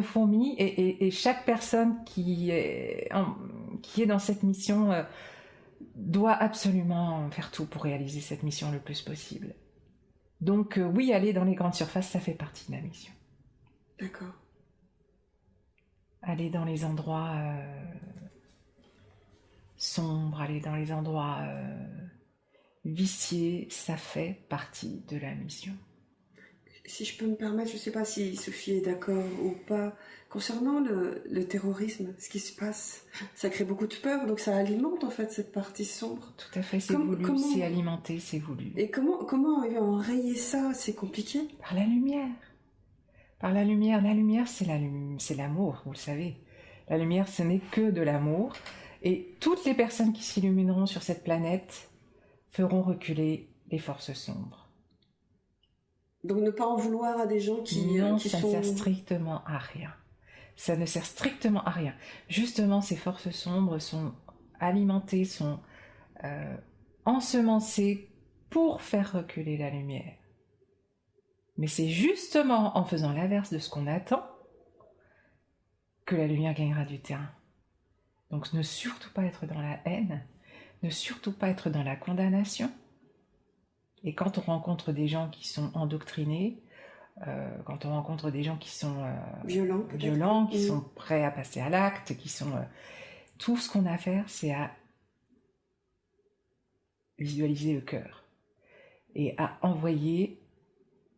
fourmi. Et chaque personne qui est dans cette mission doit absolument faire tout pour réaliser cette mission le plus possible. Donc oui, aller dans les grandes surfaces, ça fait partie de la mission. D'accord. Aller dans les endroits sombres, aller dans les endroits viciés, ça fait partie de la mission. Si je peux me permettre, je ne sais pas si Sophie est d'accord ou pas, concernant le terrorisme, ce qui se passe, ça crée beaucoup de peur, donc ça alimente en fait cette partie sombre. Tout à fait, c'est voulu, c'est alimenté, c'est voulu. Et comment arriver à enrayer ça? C'est compliqué. Par la lumière. Par la lumière. La lumière, c'est l'amour, vous le savez. La lumière, ce n'est que de l'amour. Et toutes les personnes qui s'illumineront sur cette planète feront reculer les forces sombres. Donc ne pas en vouloir à des gens qui non, qui ça ne sert strictement à rien. Ça ne sert strictement à rien. Justement, ces forces sombres sont alimentées, sont ensemencées pour faire reculer la lumière. Mais c'est justement en faisant l'inverse de ce qu'on attend que la lumière gagnera du terrain. Donc ne surtout pas être dans la haine, ne surtout pas être dans la condamnation. Et quand on rencontre des gens qui sont endoctrinés, quand on rencontre des gens qui sont violents, qui sont prêts à passer à l'acte, qui sont... tout ce qu'on a à faire, c'est à visualiser le cœur et à envoyer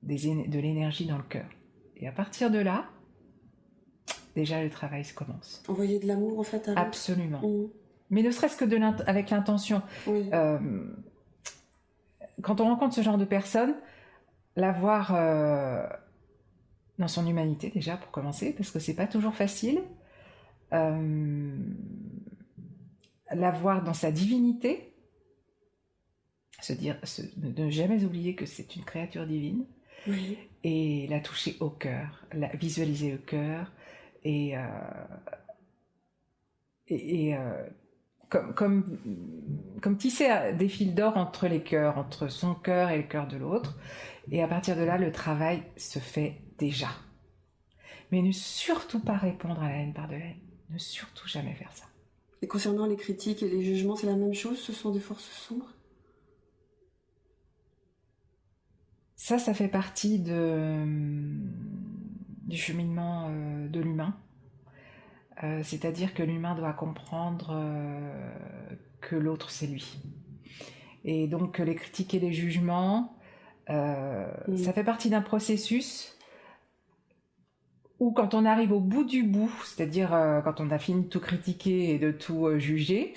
de l'énergie dans le cœur. Et à partir de là, déjà le travail se commence. Envoyer de l'amour en fait à l'autre. Absolument. Mais ne serait-ce que avec l'intention. Oui. Quand on rencontre ce genre de personnes, la voir dans son humanité déjà pour commencer, parce que c'est pas toujours facile. La voir dans sa divinité, ne jamais oublier que c'est une créature divine, oui. Et la toucher au cœur, visualiser le cœur, et comme tisser des fils d'or entre les cœurs, entre son cœur et le cœur de l'autre, et à partir de là, le travail se fait déjà. Mais ne surtout pas répondre à la haine par de la haine, ne surtout jamais faire ça. Et concernant les critiques et les jugements, c'est la même chose? Ce sont des forces sombres? Ça fait partie du cheminement de l'humain. C'est-à-dire que l'humain doit comprendre que l'autre, c'est lui. Et donc, les critiques et les jugements, ça fait partie d'un processus où, quand on arrive au bout du bout, c'est-à-dire quand on a fini de tout critiquer et de tout juger,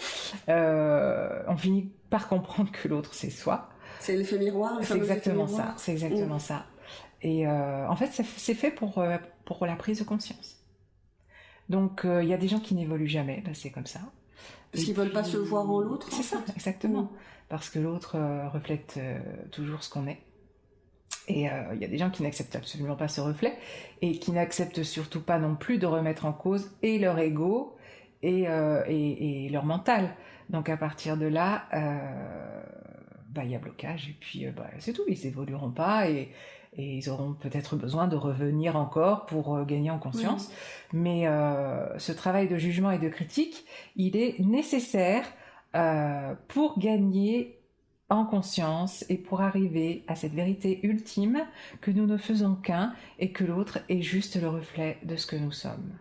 on finit par comprendre que l'autre, c'est soi. C'est l'effet miroir. C'est exactement ça. C'est exactement ça. Et en fait, c'est fait pour la prise de conscience. Donc, il y a des gens qui n'évoluent jamais, c'est comme ça. Parce qu'ils ne veulent pas se voir en l'autre. C'est ça, exactement. Parce que l'autre reflète toujours ce qu'on est. Et il y a des gens qui n'acceptent absolument pas ce reflet et qui n'acceptent surtout pas non plus de remettre en cause et leur ego et leur mental. Donc, à partir de là... il y a blocage et puis c'est tout, ils évolueront pas et ils auront peut-être besoin de revenir encore pour gagner en conscience. Mais ce travail de jugement et de critique, il est nécessaire pour gagner en conscience et pour arriver à cette vérité ultime que nous ne faisons qu'un et que l'autre est juste le reflet de ce que nous sommes.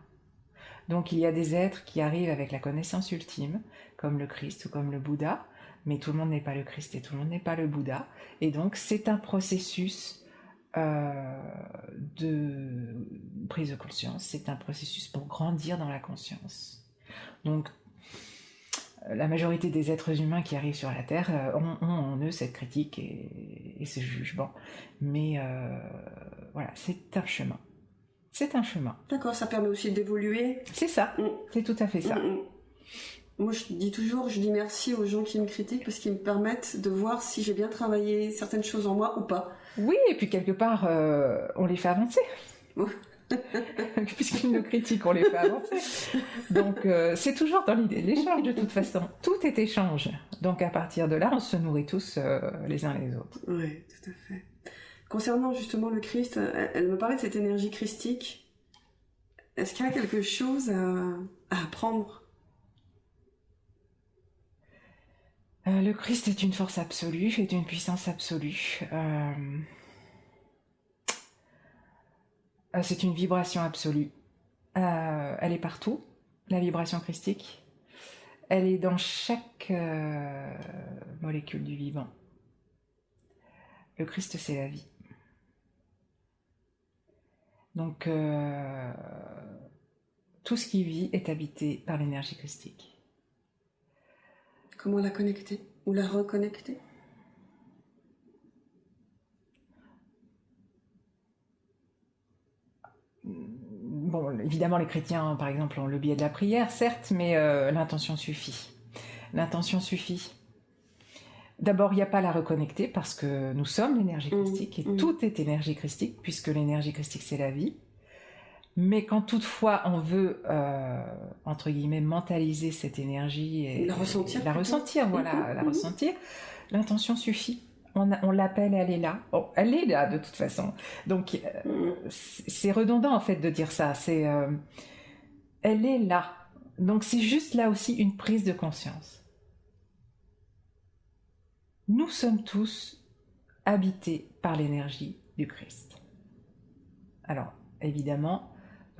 Donc il y a des êtres qui arrivent avec la connaissance ultime, comme le Christ ou comme le Bouddha, mais tout le monde n'est pas le Christ et tout le monde n'est pas le Bouddha. Et donc, c'est un processus de prise de conscience. C'est un processus pour grandir dans la conscience. Donc, la majorité des êtres humains qui arrivent sur la Terre ont en eux cette critique et ce jugement. Mais voilà, c'est un chemin. C'est un chemin. D'accord, ça permet aussi d'évoluer. C'est ça, c'est tout à fait ça. Moi, je dis merci aux gens qui me critiquent parce qu'ils me permettent de voir si j'ai bien travaillé certaines choses en moi ou pas. Oui, et puis quelque part, on les fait avancer. Puisqu'ils nous critiquent, on les fait avancer. Donc, c'est toujours dans l'idée de l'échange, de toute façon. Tout est échange. Donc, à partir de là, on se nourrit tous les uns les autres. Oui, tout à fait. Concernant justement le Christ, elle me parlait de cette énergie christique. Est-ce qu'il y a quelque chose à apprendre? Le Christ est une force absolue, est une puissance absolue. C'est une vibration absolue. Elle est partout, la vibration christique. Elle est dans chaque molécule du vivant. Le Christ, c'est la vie. Donc, tout ce qui vit est habité par l'énergie christique. Comment la connecter ou la reconnecter? Bon, évidemment, les chrétiens, par exemple, ont le biais de la prière, certes, mais l'intention suffit. L'intention suffit. D'abord, il n'y a pas à la reconnecter parce que nous sommes l'énergie christique et tout est énergie christique puisque l'énergie christique, c'est la vie. Mais quand toutefois on veut, entre guillemets, mentaliser cette énergie et la ressentir, la ressentir, l'intention suffit. On l'appelle, elle est là. Oh, elle est là de toute façon. Donc c'est redondant en fait de dire ça. Elle est là. Donc c'est juste là aussi une prise de conscience. Nous sommes tous habités par l'énergie du Christ. Alors évidemment,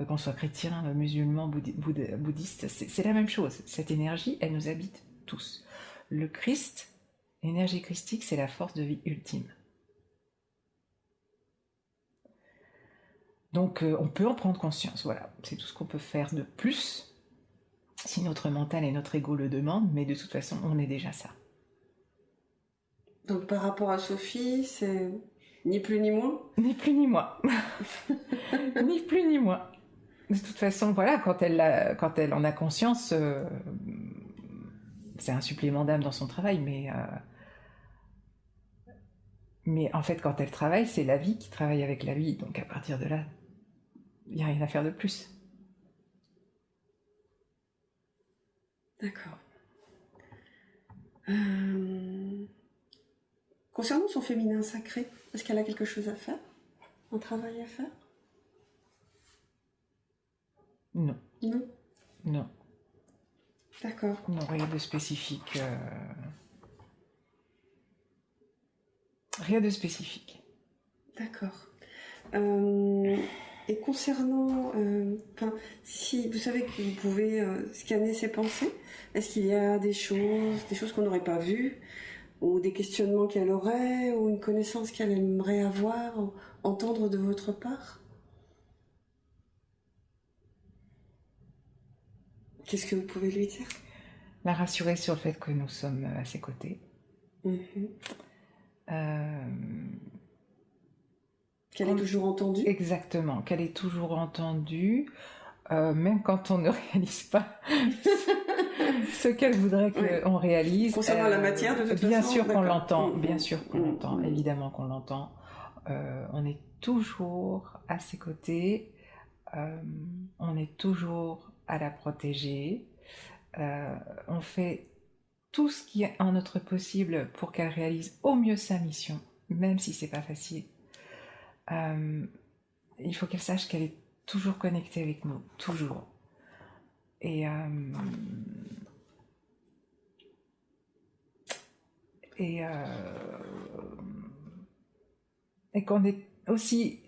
qu'on soit chrétien, musulman, bouddhiste, c'est la même chose. Cette énergie, elle nous habite tous. Le Christ, l'énergie christique, c'est la force de vie ultime. Donc on peut en prendre conscience, voilà. C'est tout ce qu'on peut faire de plus, si notre mental et notre ego le demandent, mais de toute façon, on est déjà ça. Donc par rapport à Sophie, c'est ni plus ni moins? Ni plus ni moins. Ni plus ni moins. De toute façon, voilà, quand elle en a conscience, c'est un supplément d'âme dans son travail, mais en fait, quand elle travaille, c'est la vie qui travaille avec la vie. Donc à partir de là, il n'y a rien à faire de plus. D'accord. Concernant son féminin sacré, est-ce qu'elle a quelque chose à faire? Un travail à faire? Non. Non? Non. D'accord. Non, rien de spécifique. Rien de spécifique. D'accord. Et concernant, si vous savez que vous pouvez scanner ses pensées, est-ce qu'il y a des choses qu'on n'aurait pas vues, ou des questionnements qu'elle aurait, ou une connaissance qu'elle aimerait avoir, entendre de votre part? Qu'est-ce que vous pouvez lui dire? La rassurer sur le fait que nous sommes à ses côtés. Qu'elle est toujours entendue? Exactement, qu'elle est toujours entendue, même quand on ne réalise pas ce qu'elle voudrait qu'on réalise. Concernant la matière, de toute façon. Bien sûr qu'on l'entend, bien sûr qu'on l'entend, évidemment qu'on l'entend. On est toujours à ses côtés, on est toujours à la protéger. On fait tout ce qui est en notre possible pour qu'elle réalise au mieux sa mission, même si c'est pas facile. Il faut qu'elle sache qu'elle est toujours connectée avec nous, toujours. Et qu'on est aussi...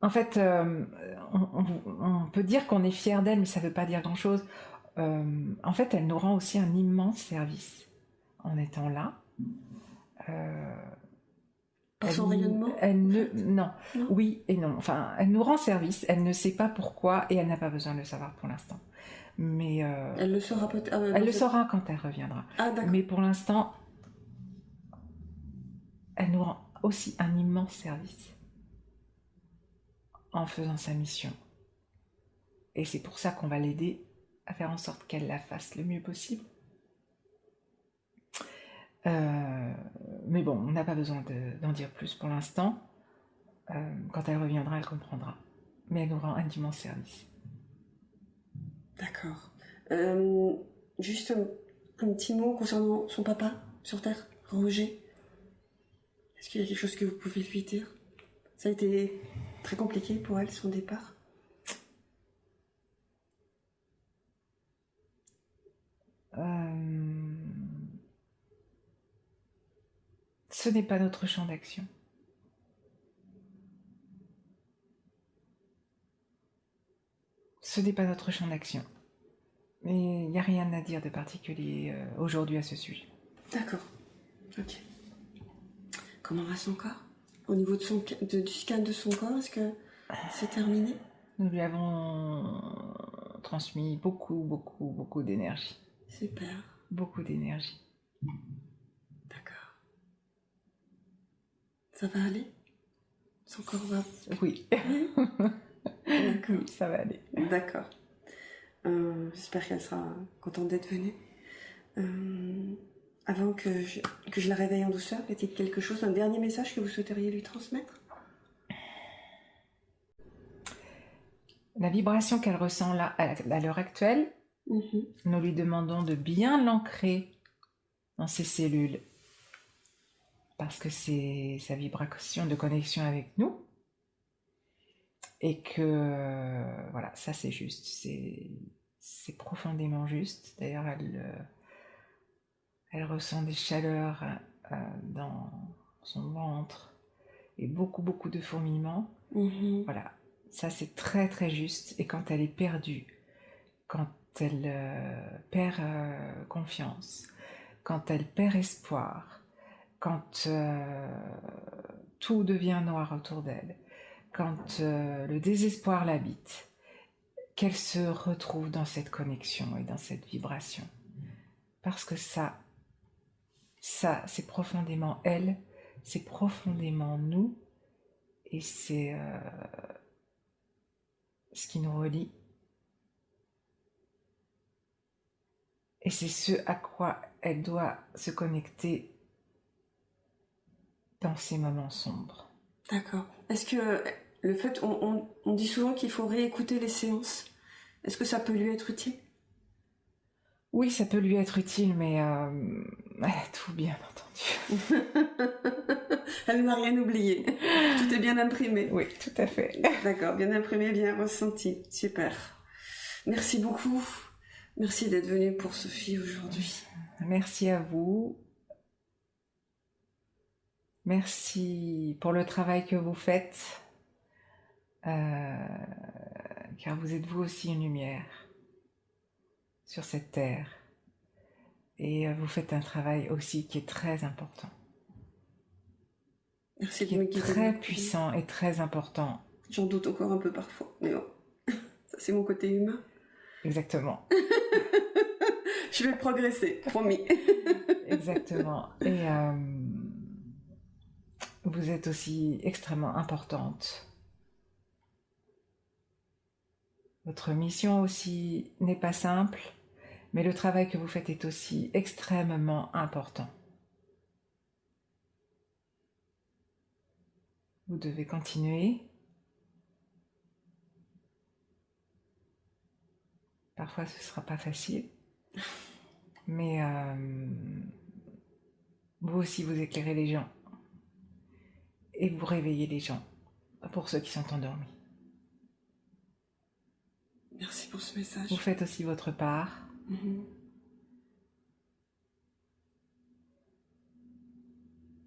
En fait, on peut dire qu'on est fier d'elle, mais ça ne veut pas dire grand-chose. En fait, elle nous rend aussi un immense service en étant là. Par son rayonnement? Non. Oui et non. Enfin, elle nous rend service, elle ne sait pas pourquoi et elle n'a pas besoin de le savoir pour l'instant. Mais elle le saura peut-être. Elle le saura quand elle reviendra. Ah, d'accord. Mais pour l'instant, elle nous rend aussi un immense service en faisant sa mission. Et c'est pour ça qu'on va l'aider à faire en sorte qu'elle la fasse le mieux possible. Mais bon, on n'a pas besoin d'en dire plus pour l'instant. Quand elle reviendra, elle comprendra. Mais elle nous rend un immense service. D'accord. Juste un petit mot concernant son papa sur Terre, Roger. Est-ce qu'il y a quelque chose que vous pouvez lui dire? Ça a été très compliqué pour elle, son départ. Ce n'est pas notre champ d'action. Ce n'est pas notre champ d'action. Mais il n'y a rien à dire de particulier aujourd'hui à ce sujet. D'accord. Ok. Comment va son corps? Au niveau du scan de son corps, est-ce que c'est terminé? Nous lui avons transmis beaucoup d'énergie. Super. Beaucoup d'énergie. D'accord. Ça va aller? Son corps va... Oui. Oui. D'accord. Oui, ça va aller. D'accord. J'espère qu'elle sera contente d'être venue. Avant que je la réveille en douceur, y a-t-il quelque chose, un dernier message que vous souhaiteriez lui transmettre? La vibration qu'elle ressent là, à l'heure actuelle, nous lui demandons de bien l'ancrer dans ses cellules, parce que c'est sa vibration de connexion avec nous, et que voilà, ça c'est juste, c'est profondément juste. D'ailleurs, elle ressent des chaleurs dans son ventre et beaucoup de fourmillements. Voilà, ça c'est très juste. Et quand elle est perdue, quand elle perd confiance, quand elle perd espoir, quand tout devient noir autour d'elle, quand le désespoir l'habite, qu'elle se retrouve dans cette connexion et dans cette vibration. Parce que ça c'est profondément elle, c'est profondément nous, et c'est ce qui nous relie. Et c'est ce à quoi elle doit se connecter dans ces moments sombres. D'accord. Est-ce que le fait, on dit souvent qu'il faut réécouter les séances, est-ce que ça peut lui être utile? Oui, ça peut lui être utile, mais elle a tout bien entendu. Elle n'a rien oublié. Tout est bien imprimé. Oui, tout à fait. D'accord, bien imprimé, bien ressenti. Super. Merci beaucoup. Merci d'être venue pour Sophie aujourd'hui. Merci à vous. Merci pour le travail que vous faites, car vous êtes vous aussi une lumière sur cette terre. Et vous faites un travail aussi qui est très important. Merci qui est très puissant et très important. J'en doute encore un peu parfois, mais bon, ça c'est mon côté humain. Exactement. Je vais progresser, promis. Exactement. Et vous êtes aussi extrêmement importante. Votre mission aussi n'est pas simple, mais le travail que vous faites est aussi extrêmement important. Vous devez continuer. Parfois ce ne sera pas facile, mais vous aussi vous éclairez les gens et vous réveillez les gens pour ceux qui sont endormis. Merci pour ce message. Vous faites aussi votre part.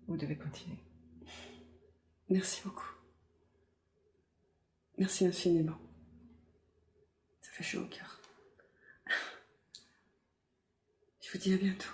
Vous devez continuer. Merci beaucoup. Merci infiniment. Ça fait chaud au cœur. Je vous dis à bientôt.